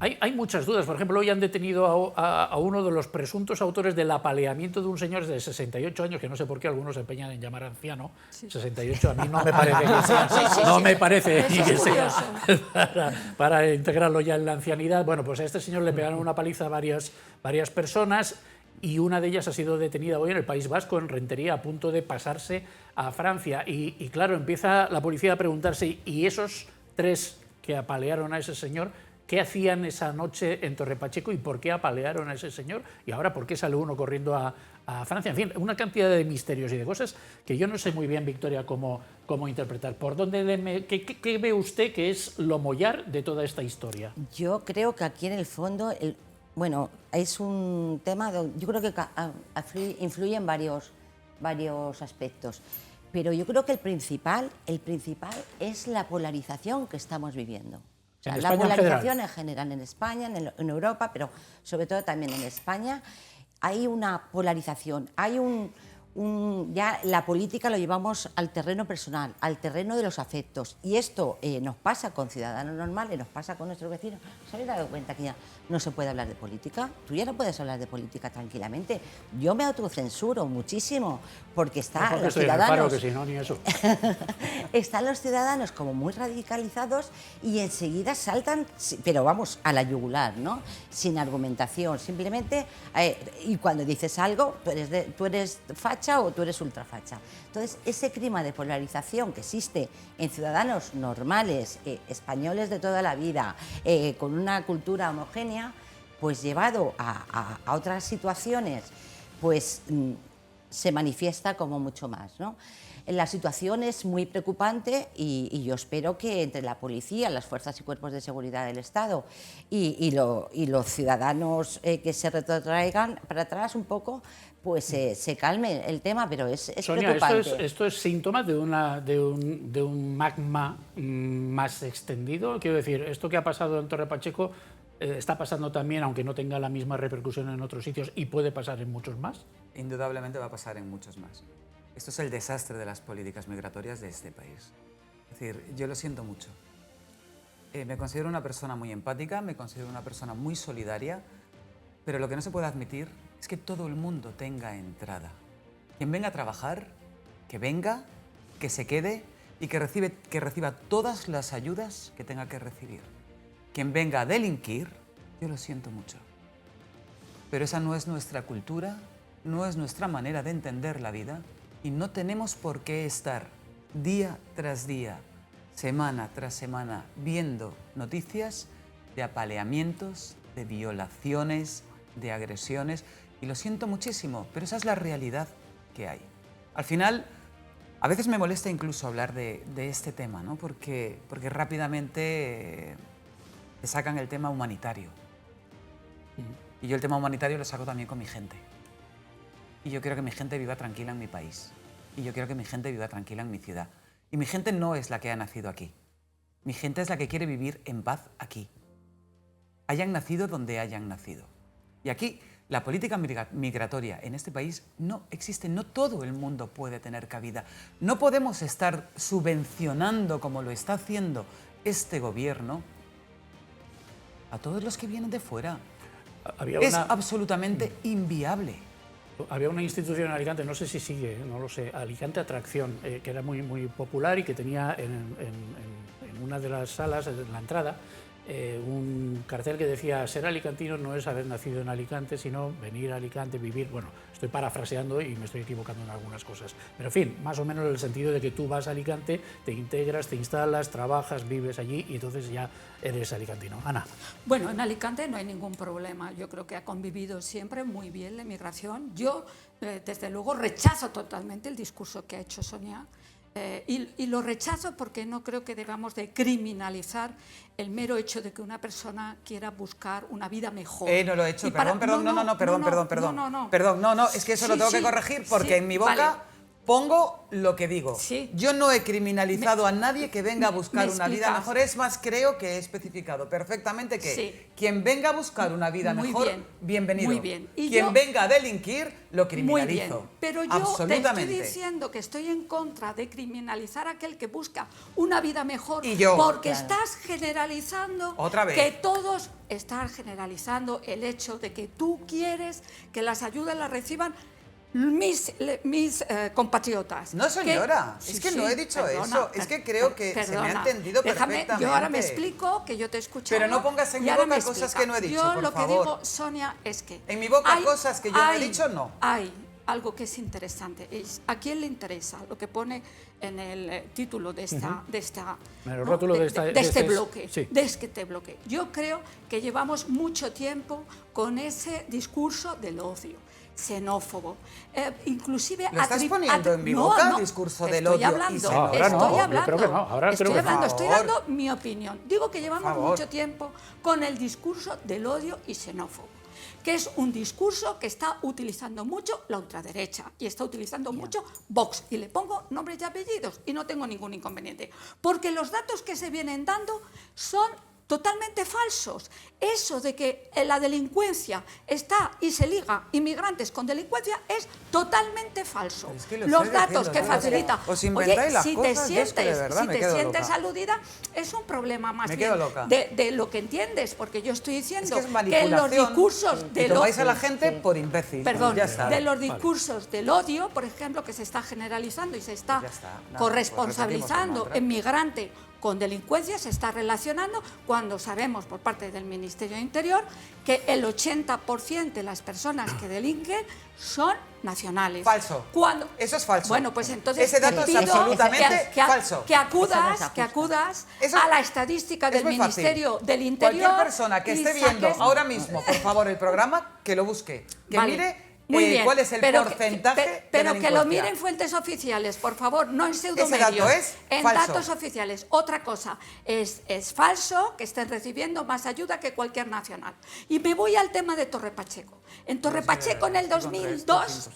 hay muchas dudas. Por ejemplo, hoy han detenido a uno de los presuntos autores del apaleamiento de un señor de 68 años, que no sé por qué algunos se empeñan en llamar anciano. 68 a mí no me parece que sea, no me parece que sea para integrarlo ya en la ancianidad. Bueno, pues a este señor le pegaron una paliza a varias personas, y una de ellas ha sido detenida hoy en el País Vasco, en Rentería, a punto de pasarse a Francia. Y claro, empieza la policía a preguntarse, ¿y esos 3 que apalearon a ese señor, qué hacían esa noche en Torre Pacheco y por qué apalearon a ese señor? Y ahora, ¿por qué sale uno corriendo a Francia? En fin, una cantidad de misterios y de cosas que yo no sé muy bien, Victoria, cómo interpretar. ¿Por dónde qué ve usted que es lo mollar de toda esta historia? Yo creo que aquí en el fondo... Bueno, es un tema, yo creo que influye en varios aspectos, pero yo creo que el principal es la polarización que estamos viviendo. O sea, la polarización en general en España, en Europa, pero sobre todo también en España, hay una polarización, hay ya la política lo llevamos al terreno personal, al terreno de los afectos, y esto nos pasa con ciudadanos normales, nos pasa con nuestros vecinos. ¿Os habéis dado cuenta que ya no se puede hablar de política? Tú ya no puedes hablar de política tranquilamente. Yo me autocensuro muchísimo porque están los ciudadanos... Que si no, ni eso. Están los ciudadanos como muy radicalizados y enseguida saltan, pero vamos, a la yugular, ¿no? Sin argumentación, simplemente... y cuando dices algo, tú eres facha o tú eres ultrafacha. Entonces, ese clima de polarización que existe en ciudadanos normales, españoles de toda la vida, con una cultura homogénea, pues llevado a otras situaciones, pues se manifiesta como mucho más, ¿no? La situación es muy preocupante y yo espero que entre la policía, las fuerzas y cuerpos de seguridad del Estado y los ciudadanos que se retrotraigan para atrás un poco, pues se calme el tema, pero es Sonia, preocupante. ¿esto es síntoma de un magma más extendido? Quiero decir, esto que ha pasado en Torre Pacheco está pasando también, aunque no tenga la misma repercusión en otros sitios, y puede pasar en muchos más. Indudablemente va a pasar en muchos más. Esto es el desastre de las políticas migratorias de este país. Es decir, yo lo siento mucho. Me considero una persona muy empática, me considero una persona muy solidaria, pero lo que no se puede admitir es que todo el mundo tenga entrada. Quien venga a trabajar, que venga, que se quede y que reciba todas las ayudas que tenga que recibir. Quien venga a delinquir, yo lo siento mucho. Pero esa no es nuestra cultura, no es nuestra manera de entender la vida, y no tenemos por qué estar día tras día, semana tras semana, viendo noticias de apaleamientos, de violaciones, de agresiones, y lo siento muchísimo, pero esa es la realidad que hay. Al final, a veces me molesta incluso hablar de este tema, ¿no? Porque rápidamente te sacan el tema humanitario. Y yo el tema humanitario lo saco también con mi gente. Y yo quiero que mi gente viva tranquila en mi país. Y yo quiero que mi gente viva tranquila en mi ciudad. Y mi gente no es la que ha nacido aquí. Mi gente es la que quiere vivir en paz aquí. Hayan nacido donde hayan nacido. Y aquí la política migratoria en este país no existe. No todo el mundo puede tener cabida. No podemos estar subvencionando, como lo está haciendo este gobierno, a todos los que vienen de fuera. Es absolutamente inviable. Había una institución en Alicante, no sé si sigue, no lo sé, Alicante Atracción, que era muy popular y que tenía en una de las salas, en la entrada, un cartel que decía: ser alicantino no es haber nacido en Alicante, sino venir a Alicante, vivir. Bueno, estoy parafraseando y me estoy equivocando en algunas cosas, pero en fin, más o menos en el sentido de que tú vas a Alicante, te integras, te instalas, trabajas, vives allí y entonces ya eres alicantino. Ana. Bueno, en Alicante no hay ningún problema. Yo creo que ha convivido siempre muy bien la inmigración. Yo, desde luego, rechazo totalmente el discurso que ha hecho Sonia. Y lo rechazo porque no creo que debamos de criminalizar el mero hecho de que una persona quiera buscar una vida mejor. No lo he hecho, perdón, es que eso lo tengo que corregir porque en mi boca pongo lo que digo. Sí. Yo no he criminalizado a nadie que venga a buscar una vida mejor. Es más, creo que he especificado perfectamente que quien venga a buscar una vida mejor, bienvenido. Muy bien. Y quien venga a delinquir, lo criminalizo. Muy bien. Pero yo te estoy diciendo que estoy en contra de criminalizar a aquel que busca una vida mejor. Y yo, porque estás generalizando otra vez. Que todos están generalizando el hecho de que tú quieres que las ayudas las reciban mis compatriotas. No, señora, es que no he dicho eso, es que creo que se me ha entendido perfectamente. Yo ahora me explico, que yo te escucho. Pero no pongas en mi boca cosas que no he dicho, por favor. Yo lo que digo, Sonia, es que... En mi boca cosas que yo no he dicho, no. Hay algo que es interesante. ¿A quién le interesa lo que pone en el título de este bloque? Yo creo que llevamos mucho tiempo con ese discurso del odio xenófobo, inclusive... ¿Lo estás poniendo en mi boca, el discurso del odio? Estoy dando mi opinión. Digo que llevamos mucho tiempo con el discurso del odio y xenófobo, que es un discurso que está utilizando mucho la ultraderecha y está utilizando mucho Vox. Y le pongo nombres y apellidos y no tengo ningún inconveniente, porque los datos que se vienen dando son totalmente falsos. Eso de que la delincuencia está y se liga inmigrantes con delincuencia es totalmente falso. Es que los datos que facilita... Os inventáis las si cosas, te sientes loca. aludida, es un problema más bien loca. de lo que entiendes, porque yo estoy diciendo que los discursos del odio... a la gente por imbécil. Perdón, de los discursos del odio, por ejemplo, que se está generalizando y se está corresponsabilizando en migrante con delincuencia, se está relacionando, cuando sabemos por parte del Ministerio de Interior que el 80% de las personas que delinquen son nacionales. Falso. Eso es falso. Bueno, pues entonces ese dato es absolutamente falso. Que acudas a la estadística del Ministerio del Interior. Cualquier persona que esté viendo ahora mismo, por favor, el programa, que lo busque, que mire... Muy bien, ¿cuál es el porcentaje pero de que lo miren fuentes oficiales, por favor, no en pseudomedios. Ese dato es en falso. Datos oficiales. Otra cosa, es falso que estén recibiendo más ayuda que cualquier nacional. Y me voy al tema de Torre Pacheco. En Torre Pacheco en el 2002,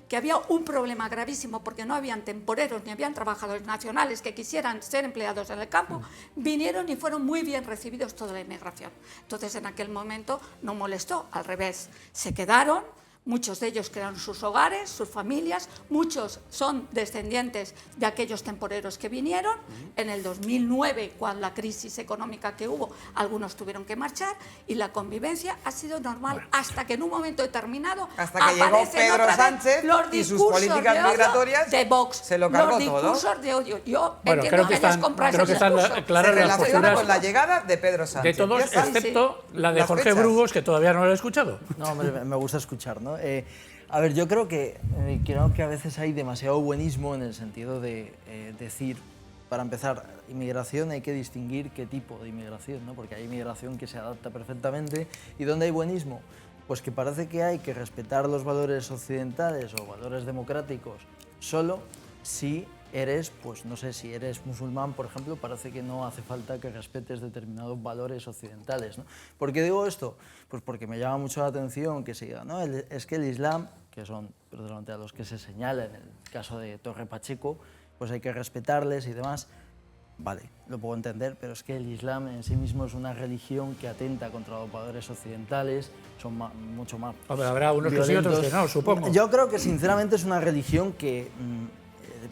que había un problema gravísimo porque no habían temporeros ni habían trabajadores nacionales que quisieran ser empleados en el campo, vinieron y fueron muy bien recibidos toda la inmigración. Entonces, en aquel momento no molestó, al revés, se quedaron. Muchos de ellos crearon sus hogares, sus familias, muchos son descendientes de aquellos temporeros que vinieron. En el 2009, cuando la crisis económica que hubo, algunos tuvieron que marchar y la convivencia ha sido normal hasta que en un momento determinado hasta que llegó Pedro Sánchez y sus políticas migratorias de Vox, se lo cargó los discursos de odio. Yo creo que están claras las posturas con la llegada de Pedro Sánchez. De todos, excepto la de Jorge Brugos, que todavía no lo he escuchado. No, hombre, me gusta escuchar, ¿no? A ver, yo creo que a veces hay demasiado buenismo en el sentido de decir, para empezar, inmigración hay que distinguir qué tipo de inmigración, ¿no? Porque hay inmigración que se adapta perfectamente. ¿Y dónde hay buenismo? Pues que parece que hay que respetar los valores occidentales o valores democráticos solo si eres, pues no sé, si eres musulmán, por ejemplo, parece que no hace falta que respetes determinados valores occidentales, ¿no? ¿Por qué digo esto? Pues porque me llama mucho la atención que se diga, no, es que el Islam, que son precisamente a los que se señala en el caso de Torre Pacheco, pues hay que respetarles y demás. Vale, lo puedo entender, pero es que el Islam en sí mismo es una religión que atenta contra los valores occidentales, son mucho más Hombre, habrá unos que sí y otros que no, supongo. Yo creo que sinceramente es una religión que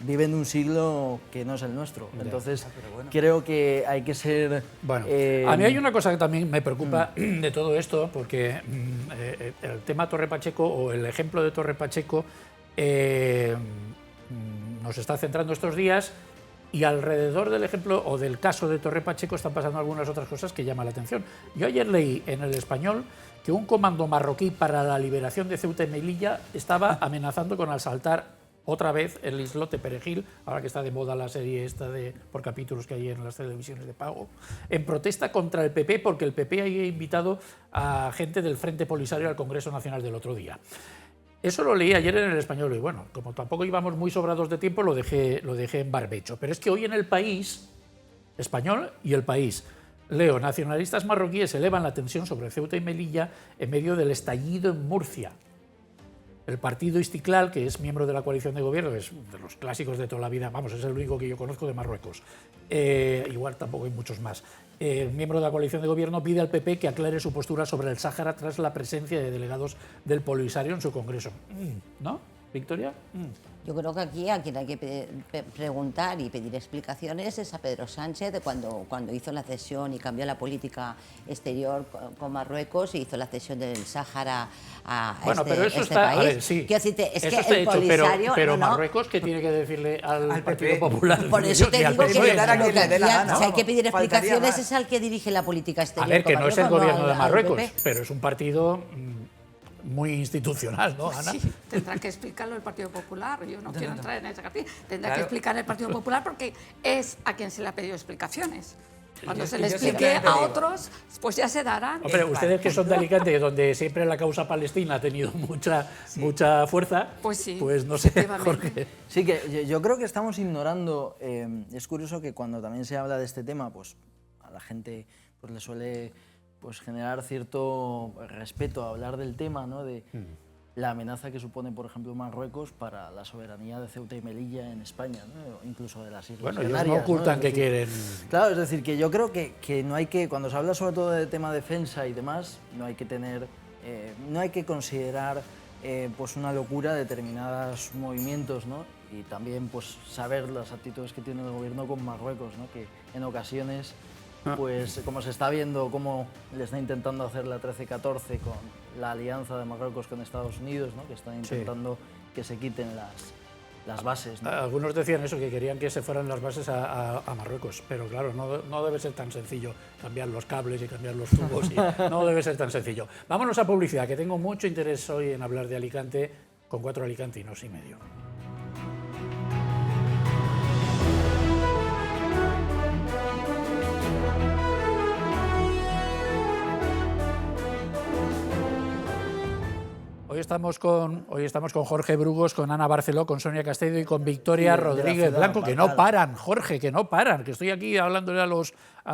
vive en un siglo que no es el nuestro. Entonces, creo que hay que ser... Bueno, a mí hay una cosa que también me preocupa de todo esto, porque el tema Torre Pacheco, o el ejemplo de Torre Pacheco, nos está centrando estos días Y alrededor del ejemplo o del caso de Torre Pacheco están pasando algunas otras cosas que llaman la atención. Yo ayer leí en El Español que un comando marroquí para la liberación de Ceuta y Melilla estaba amenazando con asaltar otra vez el islote Perejil, ahora que está de moda la serie esta por capítulos que hay en las televisiones de pago, en protesta contra el PP, porque el PP había invitado a gente del Frente Polisario al Congreso Nacional del otro día. Eso lo leí ayer en El Español y bueno, como tampoco íbamos muy sobrados de tiempo, lo dejé en barbecho. Pero es que hoy en El País, Español y El País, leo, nacionalistas marroquíes elevan la tensión sobre Ceuta y Melilla en medio del estallido en Murcia. El partido Istiklal, que es miembro de la coalición de gobierno, es de los clásicos de toda la vida, vamos, es el único que yo conozco de Marruecos, igual tampoco hay muchos más, miembro de la coalición de gobierno pide al PP que aclare su postura sobre el Sáhara tras la presencia de delegados del Polisario en su congreso. ¿No, Victoria? Yo creo que aquí a quien hay que preguntar y pedir explicaciones es a Pedro Sánchez de cuando hizo la cesión y cambió la política exterior con Marruecos y hizo la cesión del Sáhara a pero eso este está, país. a ver, sí, Quiero decirte, es eso que está el hecho, Polisario... pero no, Marruecos, ¿qué tiene que decirle al Partido PP? Popular? Por eso te Ni al digo que PSOE. dar a lo quien que le dé la aquí, gana, si hay que pedir faltaría explicaciones más. es al que dirige la política A exterior. ver, que con no es el Marruecos, gobierno de al Marruecos, PP. pero es un partido muy institucional, ¿no, Ana? Sí, tendrá que explicarlo el Partido Popular. Yo no quiero entrar en ese capítulo. Tendrá que Claro. explicar el Partido Popular porque es a quien se le ha pedido explicaciones. Cuando se yo le explique simplemente a digo- otros, pues ya se darán. Hombre, ustedes que son de Alicante, donde siempre la causa palestina ha tenido mucha fuerza, Pues sí, pues no sé, efectivamente. Jorge. Sí, que yo creo que estamos ignorando, es curioso que cuando también se habla de este tema, pues a la gente pues, le suele pues, generar cierto respeto a hablar del tema, ¿no? De la amenaza que supone, por ejemplo, Marruecos para la soberanía de Ceuta y Melilla en España, ¿no? Incluso de las Islas Bueno, ellos Canarias. no ocultan Es que decir, quieren... Claro, es decir, que yo creo que no hay que, cuando se habla sobre todo de tema defensa y demás, no hay que tener, no hay que considerar pues una locura determinados movimientos, ¿no? Y también pues saber las actitudes que tiene el gobierno con Marruecos, ¿no? Que en ocasiones, pues como se está viendo cómo le está intentando hacer la 13-14 con la alianza de Marruecos con Estados Unidos, ¿no? Que están intentando que se quiten las bases, ¿no? Algunos decían eso, que querían que se fueran las bases a Marruecos, pero claro, no debe ser tan sencillo cambiar los cables y cambiar los tubos, no debe ser tan sencillo. Vámonos a publicidad, que tengo mucho interés hoy en hablar de Alicante con 4 alicantinos y medio. Hoy estamos con Jorge Brugos, con Ana Barceló, con Sonia Castello y con Victoria Sí, de la Rodríguez ciudad, Blanco, que no Barcal. paran, Jorge, que no paran, que estoy aquí hablándole a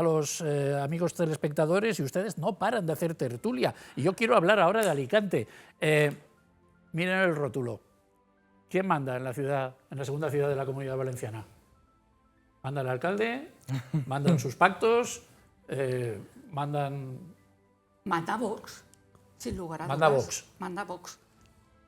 los amigos telespectadores y ustedes no paran de hacer tertulia. Y yo quiero hablar ahora de Alicante. Miren el rótulo. ¿Quién manda en la ciudad, en la segunda ciudad de la Comunidad Valenciana? ¿Manda el alcalde? ¿Mandan sus pactos? ¿Mandan...? Manda Vox, sin lugar a Manda dudas. Vox. Manda Vox.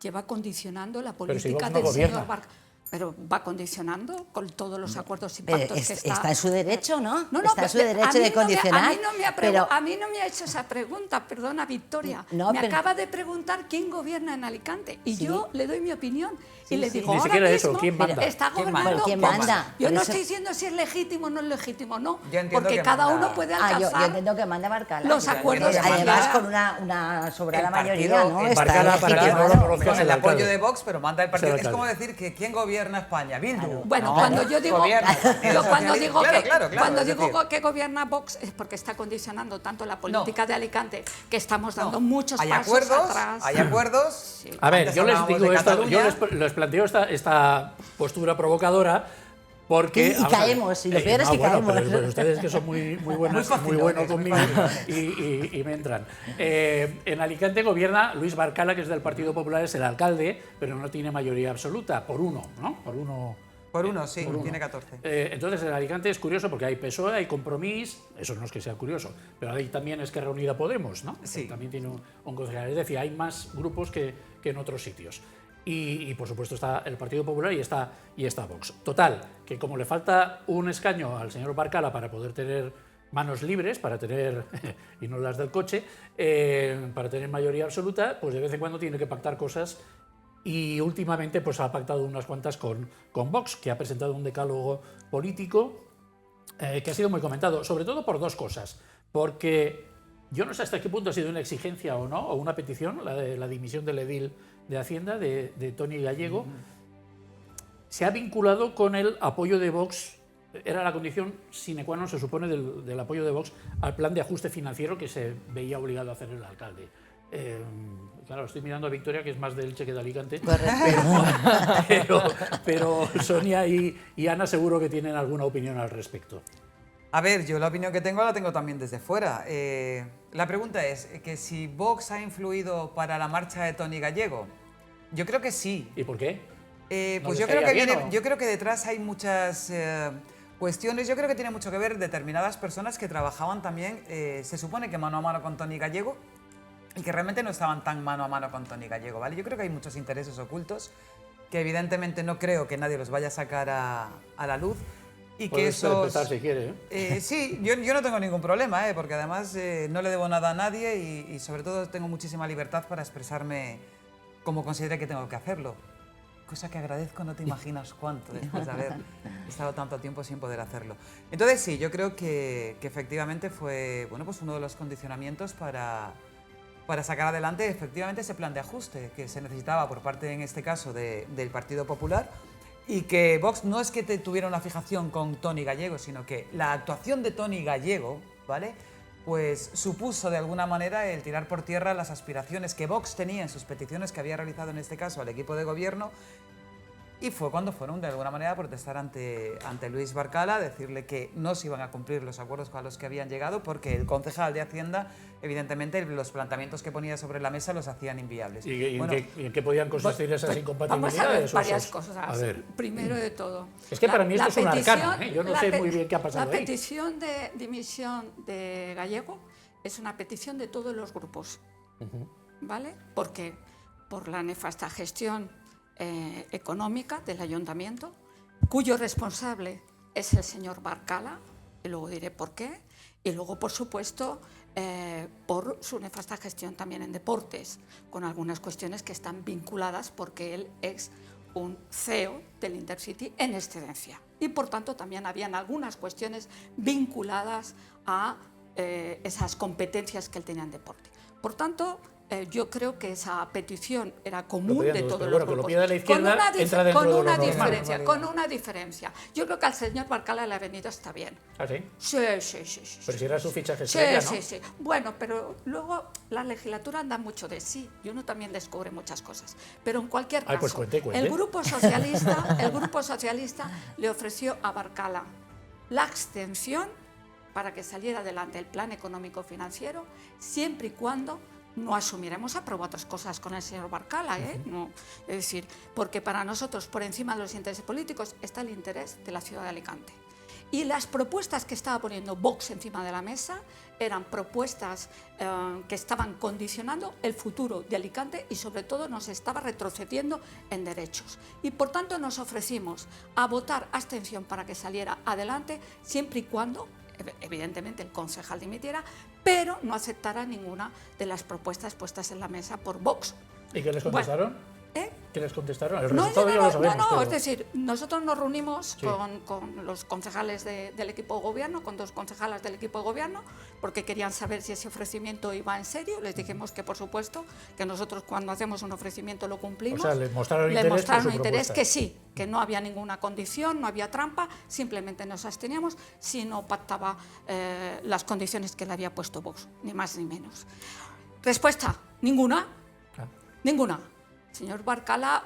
Lleva condicionando la Pero si política Vox no del gobierna. señor Barca. Pero va condicionando con todos los acuerdos y Pero pactos que está en su derecho, ¿no? No, Está en su pero derecho a mí de condicionar. a mí no me ha hecho esa pregunta, perdona Victoria. No, me pero- acaba de preguntar quién gobierna en Alicante y Sí. yo le doy mi opinión y le digo Ni ahora siquiera eso, mismo ¿quién manda? está ¿Quién gobernando manda? ¿Quién Vox. manda? Yo Por no eso- estoy diciendo si es legítimo o no es legítimo, no, Yo entiendo porque que cada manda- uno puede Yo alcanzar entiendo que manda Barcala. los acuerdos que manda- Además, ya- con una sobrada El mayoría, partido- ¿no? el Está Barcala, para legitimado. quien no lo conozca, Con es el el apoyo alcalde. de Vox, pero manda el partido. Es el Es como alcalde. decir que ¿quién gobierna España? Bildu. Bueno, No, cuando yo digo, gobierna el Partido yo cuando Socialista. digo Claro, que, claro, claro, cuando es digo decir, que gobierna Vox es porque está condicionando tanto la política de Alicante que estamos dando muchos hay pasos acuerdos, atrás. hay acuerdos. A ver, Antes yo les hablábamos digo de esto, yo Cataluña. les planteo esta postura provocadora porque... Y vamos a ver, caemos, y lo peor es que bueno, caemos. pero ustedes que son muy buenos, muy buenos conmigo y me entran. En Alicante gobierna Luis Barcala, que es del Partido Popular, es el alcalde, pero no tiene mayoría absoluta, por uno, ¿no? Por uno. Por uno, sí, tiene 14. Entonces, en Alicante es curioso porque hay PSOE, hay Compromís, eso no es que sea curioso, pero ahí también es Esquerra Unida Podemos, ¿no? Sí. Que también tiene un concejal. Es decir, hay más grupos que en otros sitios. Y, por supuesto, está el Partido Popular y está Vox. Total, que como le falta un escaño al señor Barcala para poder tener manos libres, para tener, y no las del coche, para tener mayoría absoluta, pues de vez en cuando tiene que pactar cosas y últimamente pues ha pactado unas cuantas con Vox, que ha presentado un decálogo político que ha sido muy comentado, sobre todo por dos cosas. Porque yo no sé hasta qué punto ha sido una exigencia o no, o una petición, la de la dimisión del edil de Hacienda, de Toni Gallego. Se ha vinculado con el apoyo de Vox, era la condición sine qua non, se supone, del apoyo de Vox al plan de ajuste financiero que se veía obligado a hacer el alcalde. Claro, estoy mirando a Victoria, que es más del Cheque de Alicante, pero Sonia y Ana seguro que tienen alguna opinión al respecto. A ver, yo la opinión que tengo la tengo también desde fuera. La pregunta es que si Vox ha influido para la marcha de Toni Gallego. Yo creo que sí. ¿Y por qué? Pues yo creo que detrás hay muchas cuestiones. Yo creo que tiene mucho que ver determinadas personas que trabajaban también, se supone que mano a mano con Toni Gallego, y que realmente no estaban tan mano a mano con Toni Gallego, ¿vale? Yo creo que hay muchos intereses ocultos que evidentemente no creo que nadie los vaya a sacar a la luz. Y que esos... empezar si quiere, sí, yo no tengo ningún problema, porque además no le debo nada a nadie y sobre todo tengo muchísima libertad para expresarme como considere que tengo que hacerlo. Cosa que agradezco, no te imaginas cuánto, después de haber estado tanto tiempo sin poder hacerlo. Entonces sí, yo creo que efectivamente fue pues uno de los condicionamientos para sacar adelante efectivamente ese plan de ajuste que se necesitaba por parte, en este caso, del Partido Popular, y que Vox no es que tuviera una fijación con Toni Gallego, sino que la actuación de Toni Gallego, ¿vale?, pues supuso de alguna manera el tirar por tierra las aspiraciones que Vox tenía en sus peticiones que había realizado en este caso al equipo de gobierno, y fue cuando fueron de alguna manera a protestar ante Luis Barcala, decirle que no se iban a cumplir los acuerdos a los que habían llegado porque el concejal de Hacienda, evidentemente, los planteamientos que ponía sobre la mesa los hacían inviables. ¿Y en qué podían consistir esas incompatibilidades? Vamos a ver varias cosas. A ver. Primero de todo... Es que para mí esto es un arcano, yo no sé muy bien qué ha pasado La ahí. petición de dimisión de Gallego es una petición de todos los grupos, ¿vale? Porque por la nefasta gestión económica del ayuntamiento, cuyo responsable es el señor Barcala, y luego diré por qué, y luego, por supuesto, por su nefasta gestión también en deportes, con algunas cuestiones que están vinculadas porque él es un CEO del Intercity en excedencia. Y, por tanto, también habían algunas cuestiones vinculadas a esas competencias que él tenía en deporte. Por tanto, yo creo que esa petición era común de todos los grupos. Con una diferencia. Yo creo que al señor Barcala le ha venido está bien. ¿Ah, sí? Sí. Pero si era su fichaje estrella, ¿no? Sí. Bueno, pero luego la legislatura anda mucho de sí y uno también descubre muchas cosas. Pero en cualquier caso, pues cuente. el Grupo Socialista le ofreció a Barcala la abstención para que saliera adelante el plan económico financiero, siempre y cuando no asumiremos aprobar otras cosas con el señor Barcala, no, es decir, porque para nosotros, por encima de los intereses políticos, está el interés de la ciudad de Alicante. Y las propuestas que estaba poniendo Vox encima de la mesa eran propuestas que estaban condicionando el futuro de Alicante y sobre todo nos estaba retrocediendo en derechos. Y por tanto nos ofrecimos a votar abstención para que saliera adelante siempre y cuando, evidentemente, el concejal dimitiera, pero no aceptara ninguna de las propuestas puestas en la mesa por Vox. ¿Y qué les contestaron? Bueno, ¿Qué les contestaron? El resultado ya lo sabemos. No, pero... es decir, nosotros nos reunimos con los concejales del equipo de gobierno, con dos concejalas del equipo de gobierno, porque querían saber si ese ofrecimiento iba en serio. Les dijimos que, por supuesto, que nosotros cuando hacemos un ofrecimiento lo cumplimos. O sea, les mostraron interés que sí, que no había ninguna condición, no había trampa, simplemente nos absteníamos si no pactaba las condiciones que le había puesto Vox, ni más ni menos. Respuesta, ninguna. Ninguna. Señor Barcala,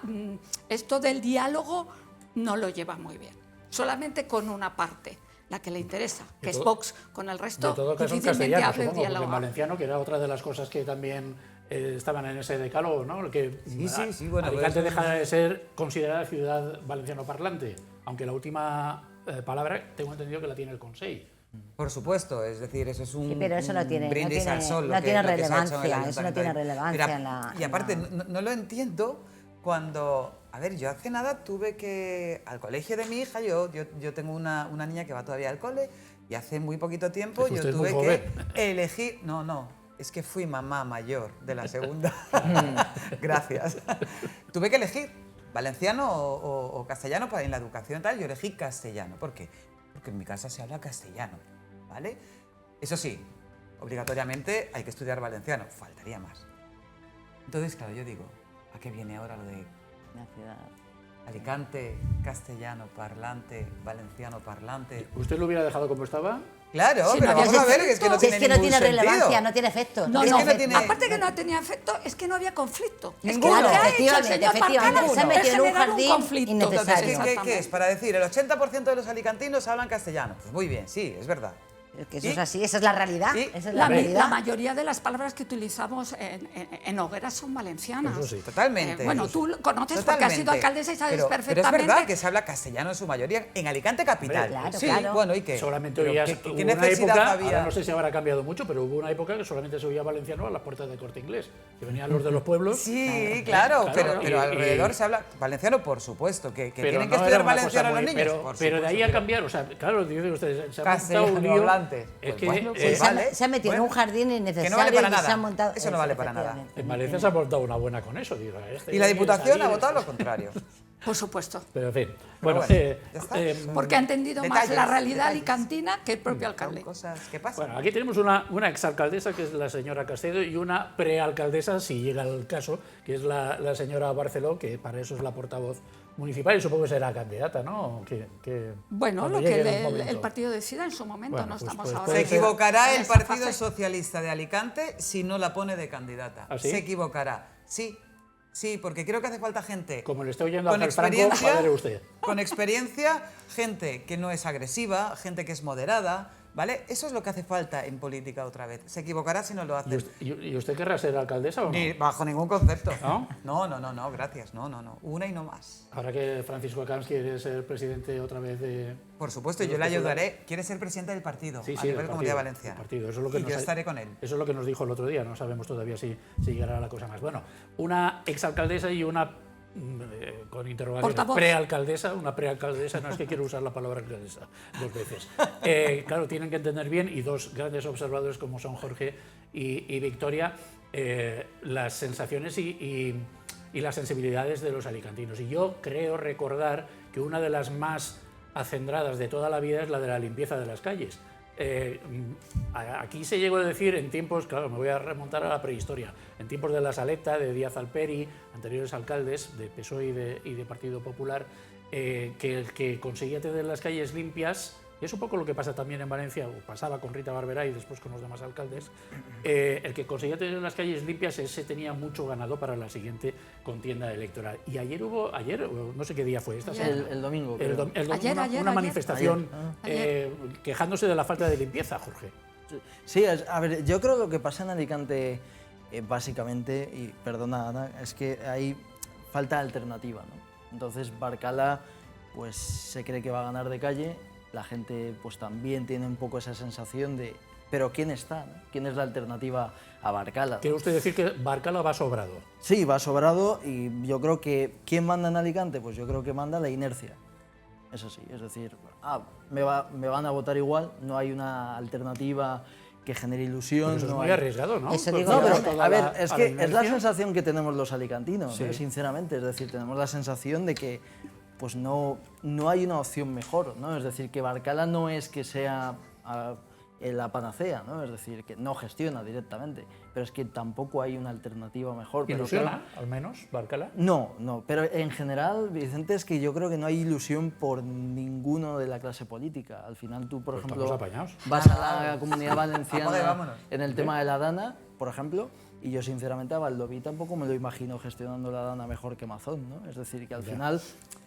esto del diálogo no lo lleva muy bien. Solamente con una parte, la que le interesa, que es Vox. Con el resto, de todo caso, difícilmente en castellano, hable supongo, diálogo. En valenciano, que era otra de las cosas que también estaban en ese decálogo, ¿no? Que sí, bueno, Alicante deja de ser considerada ciudad valenciano parlante, aunque la última palabra tengo entendido que la tiene el Consell. Por supuesto, es decir, eso es un, pero eso no tiene, brindis al sol. No tiene relevancia, eso no tiene relevancia. Y aparte, no lo entiendo cuando... A ver, yo hace nada tuve que... Al colegio de mi hija, yo tengo una niña que va todavía al cole, y hace muy poquito tiempo yo tuve que elegir... es que fui mamá mayor de la segunda. Gracias. Tuve que elegir valenciano o castellano para en la educación tal. Yo elegí castellano. ¿Por qué? Porque en mi casa se habla castellano, ¿vale? Eso sí, obligatoriamente hay que estudiar valenciano. Faltaría más. Entonces, claro, yo digo, ¿a qué viene ahora lo de La ciudad. Alicante, castellano parlante, valenciano parlante? ¿Usted lo hubiera dejado como estaba? Claro, Si pero no había vamos a ver, efecto. es que no Si tiene es que no ningún tiene sentido. relevancia, no tiene efecto. No, Es no, que no tiene- aparte que no tenía efecto, es que no había conflicto. Es que Claro, lo que ha hecho el efectivamente, señor efectivamente, Marcano se ha es metido en un generar jardín conflicto. innecesario. Entonces, ¿qué es Exactamente. para decir? El 80% de los alicantinos hablan castellano. Pues muy bien, sí, es verdad. Es que eso Y- es así, esa es la realidad. y- Esa es La, la realidad. la mayoría de las palabras que utilizamos en Hogueras son valencianas. Eso sí. Totalmente. Bueno, tú lo conoces porque has sido Totalmente. alcaldesa y sabes pero perfectamente. es verdad que se habla castellano en su mayoría en Alicante capital. Hombre, claro, sí, claro. bueno, ¿y qué? Solamente Pero oías, ¿qué hubo una necesidad época, había? ahora no sé si habrá cambiado mucho, pero hubo una época que solamente se oía valenciano a las puertas de Corte Inglés, que venían los de los pueblos. Sí, claro, claro, pero y- alrededor y- se habla valenciano, por supuesto, que Pero tienen no que era estudiar una valenciano cosa los muy- niños. Pero, por pero de ahí a supuesto, cambiar, o sea, claro, dicen ustedes, se ha montado un castellano lío. hablante. Es Pues que bueno, Sí, pues se ha metido en un jardín innecesario vale para y nada. se ha montado. Eso no vale para nada. efectivamente. en Valencia se ha montado una buena con eso. Digo, este Y la tiene que Diputación salir, ha votado lo este- contrario. Por supuesto. Pero en fin, bueno, bueno, ya está. Porque ha entendido más Detalles, la realidad detalles. alicantina que el propio Son alcalde. cosas que pasan. bueno, aquí tenemos una exalcaldesa, que es la señora Castedo, y una prealcaldesa, si llega el caso, que es la señora Barceló, que para eso es la portavoz municipal y supongo que será candidata, ¿no? Bueno, cuando lo que llegue el momento. partido decida en su momento, Bueno, no pues- estamos pues ahora. puede Se ser. equivocará en el esa Partido fase. Socialista de Alicante si no la pone de candidata. ¿Ah, sí? Se equivocará. Sí, sí, porque creo que hace falta gente Como le está oyendo a con Franco, experiencia, padre usted. con experiencia, gente que no es agresiva, gente que es moderada, ¿vale? Eso es lo que hace falta en política otra vez. Se equivocará si no lo hace. ¿Y usted querrá ser alcaldesa o no? Ni bajo ningún concepto. ¿No? No, gracias. No. Una y no más. Ahora que Francisco Camps quiere ser presidente otra vez de... Por supuesto, de yo los le populares. ayudaré. Quiere ser presidente del partido Sí, a sí, nivel del de Comunidad partido, Valenciana. del partido. Eso es lo que y nos yo ha- estaré con él. Eso es lo que nos dijo el otro día, no sabemos todavía si llegará la cosa más. Bueno, una exalcaldesa y una, con interrogaciones, Portavoz. prealcaldesa, una prealcaldesa, no es que quiero usar la palabra alcaldesa dos veces. Claro, tienen que entender bien, y dos grandes observadores como son Jorge y Victoria, las sensaciones y las sensibilidades de los alicantinos. Y yo creo recordar que una de las más acendradas de toda la vida es la de la limpieza de las calles. Aquí se llegó a decir en tiempos, claro, me voy a remontar a la prehistoria, en tiempos de la Saleta, de Díaz Alperi, anteriores alcaldes de PSOE y de Partido Popular, que el que conseguía tener las calles limpias, y es un poco lo que pasa también en Valencia, o pasaba con Rita Barberá y después con los demás alcaldes, el que conseguía tener las calles limpias, ese tenía mucho ganado para la siguiente contienda electoral. Y ayer o no sé qué día fue, esta semana. El domingo. El creo. domingo, Ayer. una manifestación Ayer. quejándose de la falta de limpieza, Jorge. Sí, a ver, yo creo que lo que pasa en Alicante, básicamente, y perdona Ana, es que hay falta de alternativa, ¿no? Entonces Barcala pues se cree que va a ganar de calle, la gente pues también tiene un poco esa sensación de, pero ¿quién está? ¿No? ¿Quién es la alternativa a Barcala? ¿Quiere usted decir que Barcala va sobrado? Sí, va sobrado, y yo creo que ¿quién manda en Alicante? Pues yo creo que manda la inercia. Eso sí, es decir, me van a votar igual, no hay una alternativa que genere ilusión. Pero eso es no muy hay- arriesgado, ¿no? Eso digo Confiar yo. Pero, toda a ver, la- es a que la es la inercia. sensación que tenemos los alicantinos, Sí. sinceramente. Es decir, tenemos la sensación de que pues no hay una opción mejor, ¿no? Es decir, que Barcala no es que sea la panacea, ¿no? Es decir, que no gestiona directamente, pero es que tampoco hay una alternativa mejor. Pero ¿Ilusiona, al menos, Barcala? no, pero en general, Vicente, es que yo creo que no hay ilusión por ninguno de la clase política. Al final tú, por Pues ejemplo, estamos apañados. vas a la Comunidad Joder, Valenciana vámonos. en el tema de la Dana, por ejemplo, y yo sinceramente a Valdoví tampoco me lo imagino gestionando la Dana mejor que Mazón, ¿no? Es decir, que al final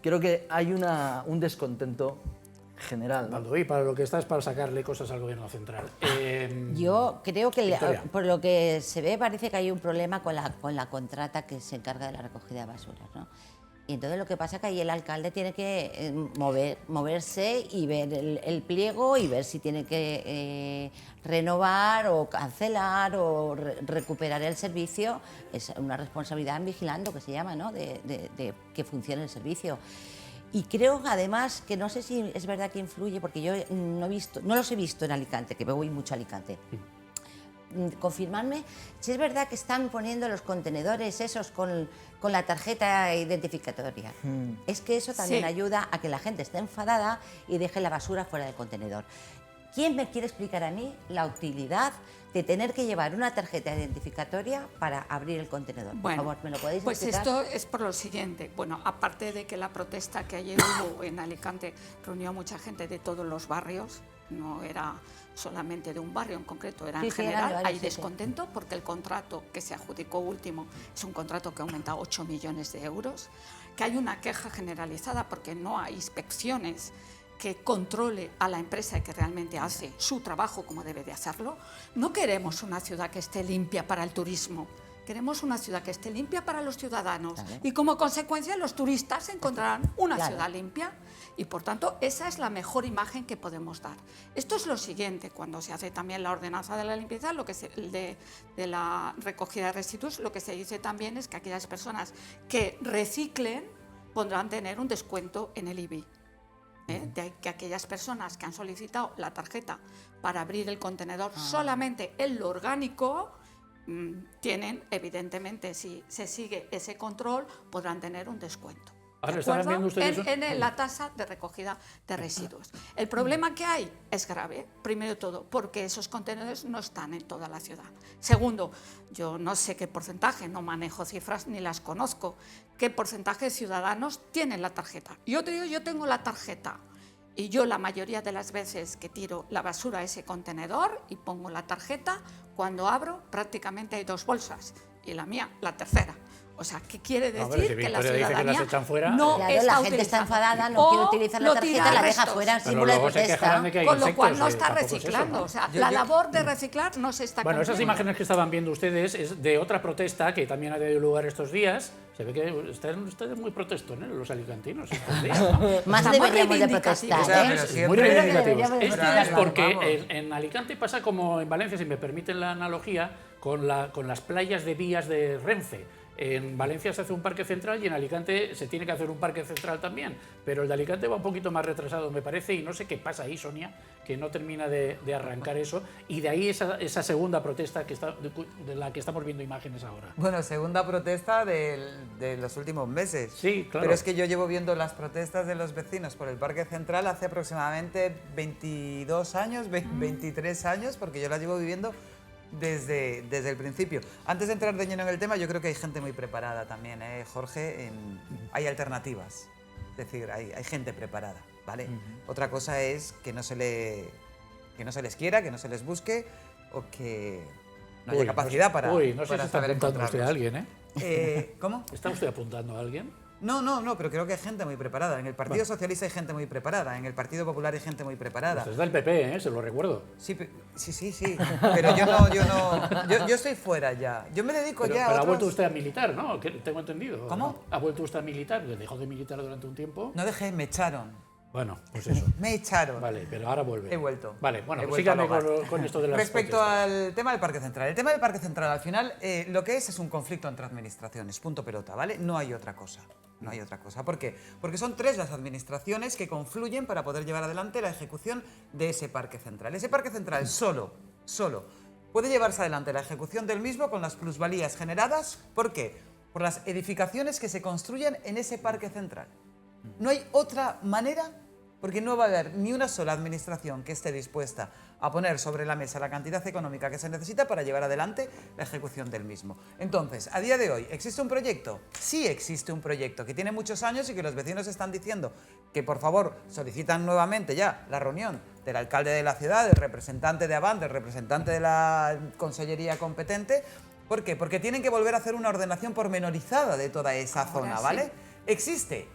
creo que hay un descontento general, ¿no? Baldoví, para lo que está es para sacarle cosas al gobierno central. Yo creo que, Victoria. por lo que se ve, parece que hay un problema con la contrata que se encarga de la recogida de basuras, ¿no? Y entonces lo que pasa es que ahí el alcalde tiene que moverse y ver el pliego y ver si tiene que renovar o cancelar o recuperar el servicio. Es una responsabilidad en vigilando, que se llama, ¿no? de que funcione el servicio. Y creo además que no sé si es verdad que influye, porque yo no los he visto en Alicante, que me voy mucho a Alicante. confirmarme si es verdad que están poniendo los contenedores esos con la tarjeta identificatoria. Es que eso también Sí. ayuda a que la gente esté enfadada y deje la basura fuera del contenedor. ¿Quién me quiere explicar a mí la utilidad de tener que llevar una tarjeta identificatoria para abrir el contenedor? Por favor, ¿me lo podéis pues explicar? esto es por lo siguiente. Bueno, aparte de que la protesta que ayer hubo en Alicante reunió a mucha gente de todos los barrios, no era solamente de un barrio en concreto, era en Sí, sí, eran de general, varios, hay sí, sí. descontento porque el contrato que se adjudicó último es un contrato que aumenta 8 millones de euros, que hay una queja generalizada porque no hay inspecciones que controle a la empresa y que realmente hace su trabajo como debe de hacerlo. No queremos una ciudad que esté limpia para el turismo, queremos una ciudad que esté limpia para los ciudadanos. Claro. Y como consecuencia los turistas encontrarán una Claro. ciudad limpia y por tanto esa es la mejor imagen que podemos dar. Esto es lo siguiente, cuando se hace también la ordenanza de la limpieza, de la recogida de residuos, lo que se dice también es que aquellas personas que reciclen podrán tener un descuento en el IBI. De ahí que aquellas personas que han solicitado la tarjeta para abrir el contenedor solamente en lo orgánico, tienen, evidentemente, si se sigue ese control, podrán tener un descuento. Ahora ¿De estarán acuerdo? viendo ustedes en la tasa de recogida de residuos. El problema que hay es grave, primero de todo, porque esos contenedores no están en toda la ciudad. Segundo, yo no sé qué porcentaje, no manejo cifras ni las conozco, qué porcentaje de ciudadanos tienen la tarjeta. Yo te digo, yo tengo la tarjeta y yo la mayoría de las veces que tiro la basura a ese contenedor y pongo la tarjeta, cuando abro prácticamente hay 2 bolsas y la mía la tercera. O sea, ¿qué quiere decir? Hombre, si que la Victoria dice que las ciudadanía echan fuera, no Claro, está la gente está utilizando. enfadada, no quiere O utilizar la lo tarjeta, tira a la deja restos. fuera en Pero símbolo de luego se protesta. quejarán de que hay Con lo cual insectos, no está tampoco es eso, reciclando. ¿no? O sea, Yo- la yo- labor de reciclar no se está Bueno, esas cumpliendo. imágenes que estaban viendo ustedes es de otra protesta que también ha tenido lugar estos días. Se ve que están ustedes muy protestones, los alicantinos, estos días, ¿no? Más Estamos deberíamos de reivindicativos. protestar, O sea, ¿eh? pero Muy siempre- reivindicativos. Deberíamos de Esto protestar. es porque Vamos. en Alicante pasa como en Valencia, si me permiten la analogía, con las playas de vías de Renfe. En Valencia se hace un parque central y en Alicante se tiene que hacer un parque central también, pero el de Alicante va un poquito más retrasado, me parece, y no sé qué pasa ahí, Sonia, que no termina de arrancar eso, y de ahí esa segunda protesta de la que estamos viendo imágenes ahora. Bueno, segunda protesta de los últimos meses. Sí, claro. Pero es que yo llevo viendo las protestas de los vecinos por el Parque Central hace aproximadamente 22 años, 23 años, porque yo las llevo viviendo desde el principio. Antes de entrar de lleno en el tema, yo creo que hay gente muy preparada también, Jorge. Hay alternativas, es decir, hay gente preparada, ¿vale? Otra cosa es que no se les quiera, que no se les busque o que no haya capacidad para Uy, no sé para si está saber apuntando usted a encontrarlos. alguien, ¿eh? ¿Cómo? ¿Está usted apuntando a alguien? No, pero creo que hay gente muy preparada. En el Partido Socialista hay gente muy preparada, en el Partido Popular hay gente muy preparada. Usted es del PP, se lo recuerdo. Sí, pero yo estoy fuera ya. Yo me dedico Pero ya a ha otros... vuelto usted a militar, ¿no? Que tengo entendido. ¿Cómo? ¿Ha vuelto usted a militar? ¿Dejó de militar durante un tiempo? No dejé, me echaron. Bueno, pues eso. Me echaron. Vale, pero ahora vuelve. He vuelto. Vale, bueno, He pues vuelto sígame al hogar. con esto de las Respecto protestas. al tema del Parque Central. El tema del Parque Central, al final, lo que es un conflicto entre administraciones, punto pelota, ¿vale? No hay otra cosa. No hay otra cosa. ¿Por qué? Porque son 3 las administraciones que confluyen para poder llevar adelante la ejecución de ese Parque Central. Ese Parque Central solo puede llevarse adelante la ejecución del mismo con las plusvalías generadas. ¿Por qué? Por las edificaciones que se construyen en ese Parque Central. No hay otra manera, porque no va a haber ni una sola administración que esté dispuesta a poner sobre la mesa la cantidad económica que se necesita para llevar adelante la ejecución del mismo. Entonces, a día de hoy, ¿existe un proyecto? Sí existe un proyecto que tiene muchos años y que los vecinos están diciendo que por favor solicitan nuevamente ya la reunión del alcalde de la ciudad, del representante de Avant, del representante de la consellería competente. ¿Por qué? Porque tienen que volver a hacer una ordenación pormenorizada de toda esa zona, sí. ¿vale? Existe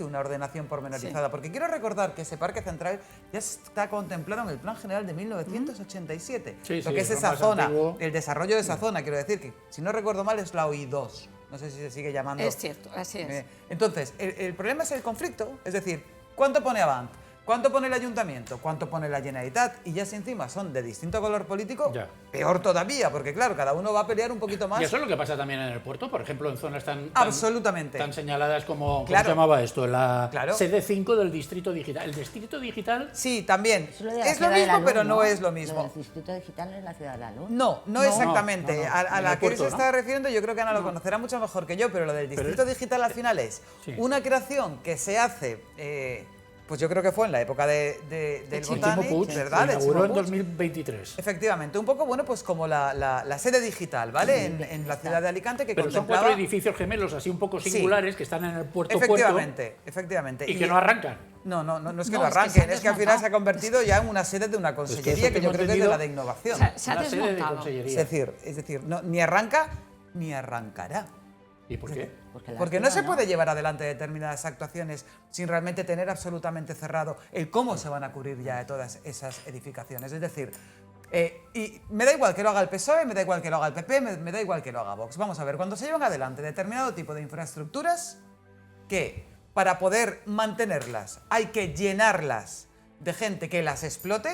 una ordenación pormenorizada, porque quiero recordar que ese Parque Central ya está contemplado en el Plan General de 1987. Sí, lo sí, que es es lo esa más zona, antiguo. el desarrollo de esa zona, quiero decir que, si no recuerdo mal, es la OI2. No sé si se sigue llamando. Es cierto, así es. Entonces, el problema es el conflicto, es decir, ¿cuánto pone Avant? ¿Cuánto pone el ayuntamiento? ¿Cuánto pone la Generalitat? Y ya si encima son de distinto color político, Ya. peor todavía, porque claro, cada uno va a pelear un poquito más. Y eso es lo que pasa también en el puerto, por ejemplo, en zonas Absolutamente. tan señaladas como, ¿cómo Claro. se llamaba esto? La Claro. sede 5 del Distrito Digital. El Distrito Digital... Sí, también. Eso de la Es lo Ciudad de la mismo, Luz, pero no es lo Lo mismo. del Distrito Digital es la Ciudad de la Luz. No exactamente. no, no. A En la el que puerto, se ¿no? está refiriendo, yo creo que Ana lo conocerá mucho mejor que yo, pero lo del Distrito Digital al final es Sí. una creación que se hace, pues yo creo que fue en la época del Chimo Botanic, Puig, ¿verdad? lo De inauguró en Chimo Puig. 2023. Efectivamente, un poco, bueno, pues como la sede digital, ¿vale? En la ciudad de Alicante, que Pero son contemplaba... 4 edificios gemelos así un poco singulares que están en el puerto Efectivamente. y que no arrancan. No es que No, lo es que se arranquen, han es que al final desmontado. se ha convertido ya en una sede de una consellería, eso que yo tengo creo que es de entendido. la de innovación. Se ha Una sede de desmontado. consellería. Es decir, no, ni arranca ni arrancará. ¿Y por qué? Porque no se puede llevar adelante determinadas actuaciones sin realmente tener absolutamente cerrado el cómo se van a cubrir ya de todas esas edificaciones. Es decir, y me da igual que lo haga el PSOE, me da igual que lo haga el PP, me da igual que lo haga Vox. Vamos a ver, cuando se llevan adelante determinado tipo de infraestructuras, que para poder mantenerlas hay que llenarlas de gente que las explote,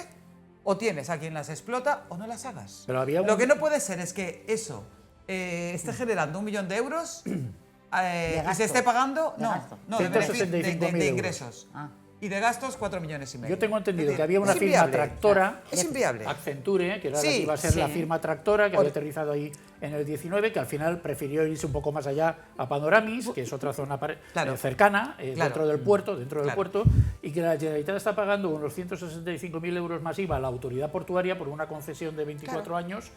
o tienes a quien las explota o no las hagas. Pero había Lo un- que no puede ser es que eso esté generando 1 millón de euros y gasto. se esté pagando De gasto. no, de 165.000 de euros. ingresos. Ah. Y de gastos 4,5 millones. Yo tengo entendido Es que decir, había una es firma inviable. tractora, Es inviable. Accenture, que era la que Sí, iba a ser la sí. firma tractora, que Por- había aterrizado ahí en el 19, que al final prefirió irse un poco más allá a Panoramis, que es otra zona Claro. cercana, Claro. dentro del puerto, Claro. y que la Generalitat está pagando unos 165.000 euros más IVA a la autoridad portuaria por una concesión de 24 años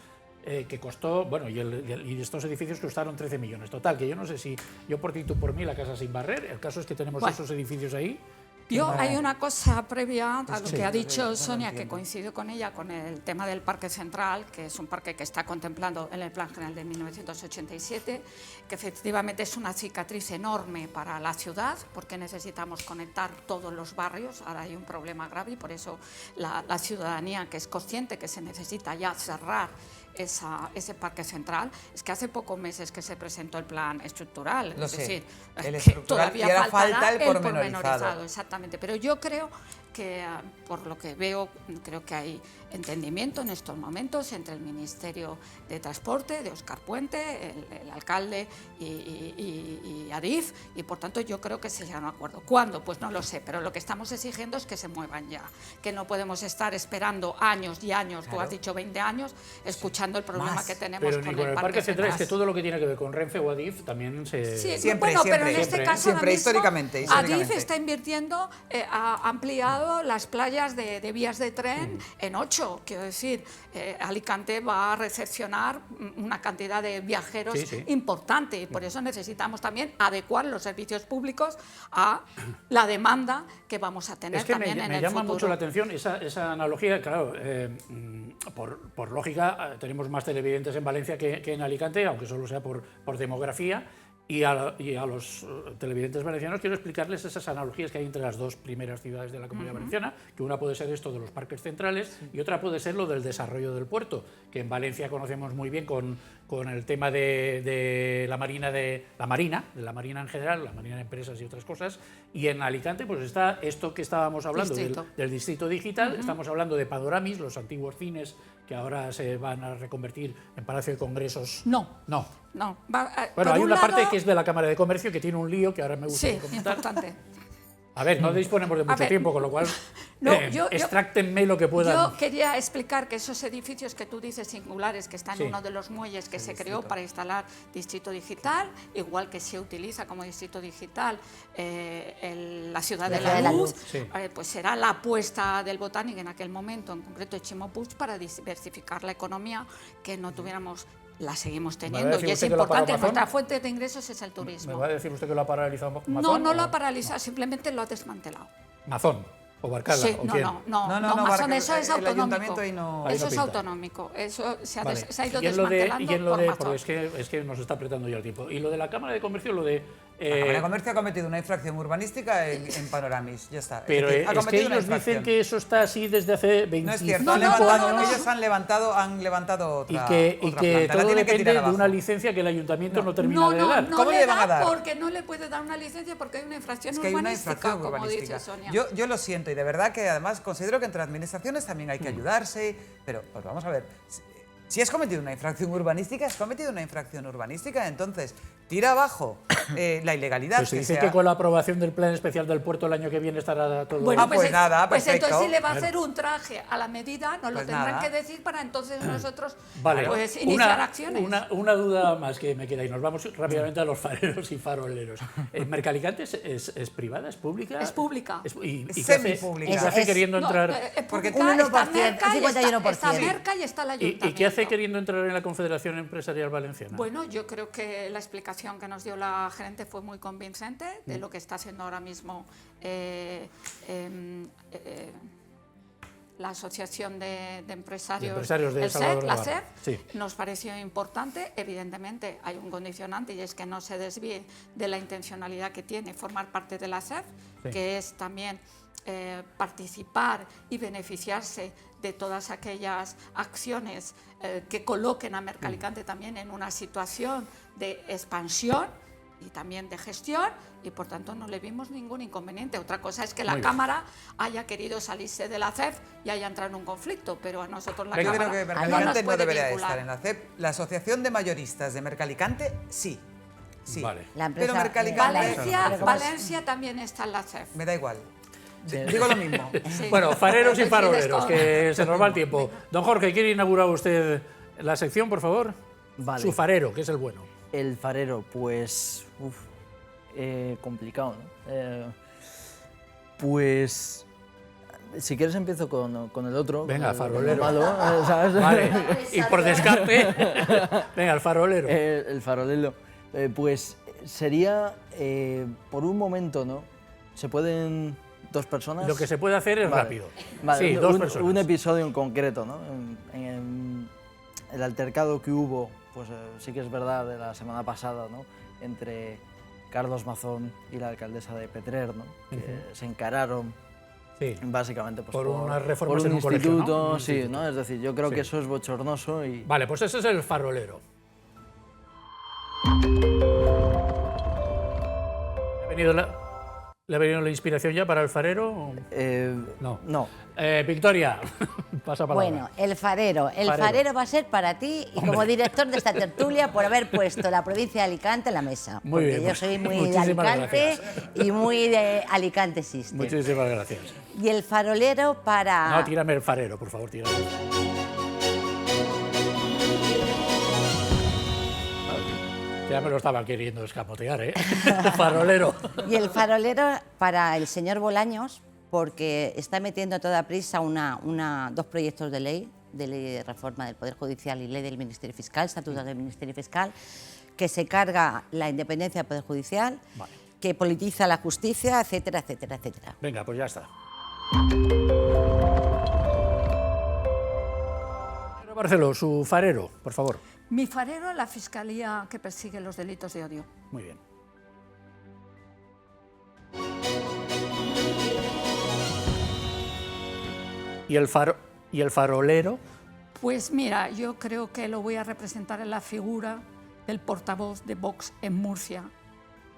que costó, bueno, y estos edificios costaron 13 millones. Total, que yo no sé si yo por ti, tú por mí, la casa sin barrer. El caso es que tenemos Bueno. esos edificios ahí. Hay una cosa previa a lo Sí. que ha dicho no lo Sonia, que entiendo. coincido con ella, con el tema del Parque Central, que es un parque que está contemplando en el Plan General de 1987, que efectivamente es una cicatriz enorme para la ciudad, porque necesitamos conectar todos los barrios. Ahora hay un problema grave y por eso la ciudadanía, que es consciente que se necesita ya cerrar ese parque central, es que hace pocos meses que se presentó el plan estructural, Lo es sé, decir, el que estructural, todavía y ahora faltará falta el el pormenorizado. pormenorizado, exactamente. Pero yo creo que, por lo que veo, creo que hay entendimiento en estos momentos entre el Ministerio de Transporte, de Óscar Puente, el alcalde y Adif, y por tanto yo creo que se llega a un acuerdo. ¿Cuándo? Pues no lo sé, pero lo que estamos exigiendo es que se muevan ya, que no podemos estar esperando años y años, tú has dicho 20 años, escuchando el problema Más. que tenemos Pero ni con el Parque Central, es que Central. todo lo que tiene que ver con Renfe o Adif también se... Sí, Siempre, bueno, pero en siempre, este siempre, caso siempre, ahora mismo, históricamente. Adif está invirtiendo, ha ampliado las playas de vías de tren en 8. Quiero decir, Alicante va a recepcionar una cantidad de viajeros Sí, sí. importante y por eso necesitamos también adecuar los servicios públicos a la demanda que vamos a tener Es que también me en el llama futuro. mucho la atención esa analogía. Claro, por lógica, tenemos más televidentes en Valencia que en Alicante, aunque solo sea por demografía. Y a los televidentes valencianos quiero explicarles esas analogías que hay entre las dos primeras ciudades de la Comunidad Valenciana, que una puede ser esto de los parques centrales y otra puede ser lo del desarrollo del puerto, que en Valencia conocemos muy bien con el tema de la marina en general, la marina de empresas y otras cosas, y en Alicante pues está esto que estábamos hablando Distrito. del distrito digital, estamos hablando de Panoramis, los antiguos cines que ahora se van a reconvertir en Palacio de Congresos. No. No. No, Bueno, por hay un una parte lado- que es de la Cámara de Comercio que tiene un lío que ahora me gustaría Sí, comentar. importante. A ver, no disponemos de mucho ver, tiempo, con lo cual no, yo- extráctenme lo que puedan. Yo quería explicar que esos edificios que tú dices singulares, que están Sí. en uno de los muelles que se creó para instalar Distrito Digital, igual que se utiliza como Distrito Digital la Ciudad de la Luz, Sí. pues será la apuesta del Botanic en aquel momento, en concreto de Chimo Puig, para diversificar la economía, que no tuviéramos, la seguimos teniendo decir y es usted que lo ha parado importante. Amazon? Nuestra fuente de ingresos es el ¿Me turismo. va a decir usted que lo ha paralizado Amazon? No, no lo o- ha paralizado, simplemente lo ha desmantelado. Amazon o Barcala, Sí, ¿o no, quién? no, No, Mason, Barca- eso es el autonómico. ayuntamiento ahí no- Ahí Eso no es pinta. autonómico. Eso se ha, Vale. se ha ido Y en lo de, desmantelando y en lo por de Mason. porque es que nos está apretando ya el tiempo. Y lo de la Cámara de Comercio, lo de La Cámara de Comercio ha cometido una infracción urbanística en Panoramis, ya está. Pero decir, ha es que cometido una ellos dicen infracción. que eso está así desde hace 25 No es cierto, años. ellos han levantado otra, Y otra que planta. La todo tienen que depende tirar de abajo. una licencia que el ayuntamiento no termina No, de no, dar. no ¿Cómo le le van a da dar? porque no le puede dar una licencia porque hay una infracción Es que hay una urbanística, infracción como urbanística. dice Sonia. Yo lo siento y de verdad que además considero que entre administraciones también hay que ayudarse, pero pues vamos a ver, si has cometido una infracción urbanística, has cometido una infracción urbanística, entonces tira abajo la ilegalidad. Pues se dice que con la aprobación del plan especial del puerto el año que viene estará todo... Bueno, pues nada, pues perfecto. entonces si le va a hacer un traje a la medida, nos lo Pues tendrán nada. que decir para entonces nosotros Vale, pues, iniciar acciones. una duda más que me queda y nos vamos rápidamente a los fareros y faroleros. ¿Mercalicante es privada, es pública? Es pública. ¿Y Es qué hace, semipública. qué hace Es- queriendo No, entrar? Porque pública, está 1%, Merca y está 51%. Merca y está el ¿Y ayuntamiento. qué hace queriendo entrar en la Confederación Empresarial Valenciana? Bueno, yo creo que la explicación que nos dio la gerente fue muy convincente de lo que está haciendo ahora mismo la Asociación de Empresarios, De el Salvador SEC, la Navarra. SER, Sí. nos pareció importante. Evidentemente hay un condicionante y es que no se desvíe de la intencionalidad que tiene formar parte de la SER, Sí. que es también participar y beneficiarse de todas aquellas acciones que coloquen a Mercalicante también en una situación de expansión y también de gestión, y por tanto no le vimos ningún inconveniente. Otra cosa es que la Muy bien. Cámara haya querido salirse de la CEF y haya entrado en un conflicto, pero a nosotros la Yo Cámara creo que no nos Mercalicante no puede debería vincular. estar en la CEP. La Asociación de Mayoristas de Mercalicante, sí. Sí. Vale. La empresa, Pero Mercalicante, Valencia también está en la CEF. me da igual. Digo lo mismo. Sí. Bueno, fareros y Decides faroleros, todo. que se nos va el tiempo. Don Jorge, ¿quiere inaugurar usted la sección, por favor? Vale. Su farero, que es el bueno. El farero, pues... complicado, ¿no? Pues... Si quieres empiezo con el otro. Venga, con farolero. el malo, ¿sabes? Vale, y por descarte, venga, el farolero. El farolero. Pues sería, por un momento, ¿no? Se pueden dos personas... Lo que se puede hacer es Vale. rápido. Vale, Sí, dos personas. un episodio en concreto, ¿no? En el altercado que hubo, pues sí que es verdad, de la semana pasada, ¿no? Entre Carlos Mazón y la alcaldesa de Petrer, ¿no? Que se encararon Sí. básicamente pues, Por unas reformas por un en un colegio, ¿no? instituto, Un sí, instituto. ¿no? Es decir, yo creo Sí. que eso es bochornoso y... Vale, pues ese es el farolero. ¿Le ha venido la inspiración ya para el farero? No. No. Victoria, pasa palabra. Bueno, el farero. El Farero. farero va a ser para ti y como director de esta tertulia por haber puesto la provincia de Alicante en la mesa. Muy porque bien, yo soy muy de muchísimas Alicante y muy de Alicante System. Muchísimas gracias. Y el farolero para... No, tírame el farero, por favor, tírame. Ya me lo estaba queriendo escamotear, ¿eh? Farolero. Y el farolero para el señor Bolaños, porque está metiendo a toda prisa dos proyectos de ley de reforma del Poder Judicial y ley del Ministerio Fiscal, estatuto del Ministerio Fiscal, que se carga la independencia del Poder Judicial, Vale. que politiza la justicia, etcétera, etcétera, etcétera. Venga, pues ya está. Señora Barceló, su farero, por favor. Mi farero, la Fiscalía que persigue los delitos de odio. Muy bien. ¿Y el farolero? Pues mira, yo creo que lo voy a representar en la figura del portavoz de Vox en Murcia,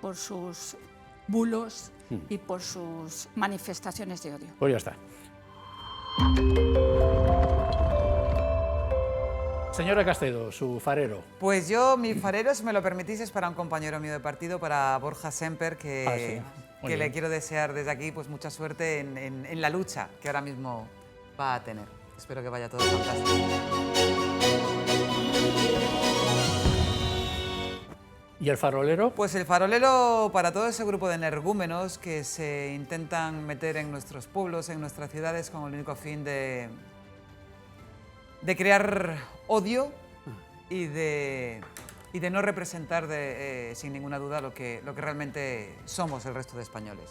por sus bulos y por sus manifestaciones de odio. Pues ya está. Señora Castedo, su farero. Pues yo, mi farero, si me lo permitís, es para un compañero mío de partido, para Borja Semper, que, Muy que le bien. quiero desear desde aquí pues mucha suerte en la lucha que ahora mismo va a tener. Espero que vaya todo fantástico. ¿Y el farolero? Pues el farolero para todo ese grupo de energúmenos que se intentan meter en nuestros pueblos, en nuestras ciudades, con el único fin de crear odio y de no representar sin ninguna duda lo que realmente somos el resto de españoles.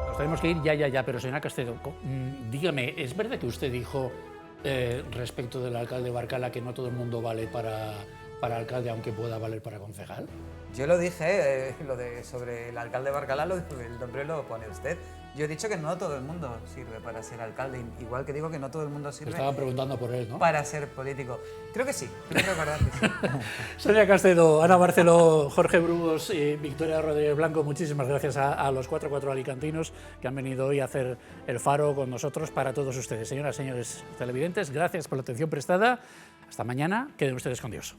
Nos tenemos que ir ya, pero señora Castedo, dígame, ¿es verdad que usted dijo respecto del alcalde Barcala que no todo el mundo vale para para alcalde, aunque pueda valer para concejal? Yo lo dije, sobre el alcalde de Barcalá, el nombre lo pone usted. Yo he dicho que no todo el mundo sirve para ser alcalde, igual que digo que no todo el mundo sirve Estaba preguntando por él, ¿no? para ser político. Creo que sí, creo recordar que sí. Sonia Castedo, Ana Barceló, Jorge Brugos y Victoria Rodríguez Blanco, muchísimas gracias a los 4 alicantinos que han venido hoy a hacer el Faro con nosotros para todos ustedes. Señoras, señores televidentes, gracias por la atención prestada. Hasta mañana, queden ustedes con Dios.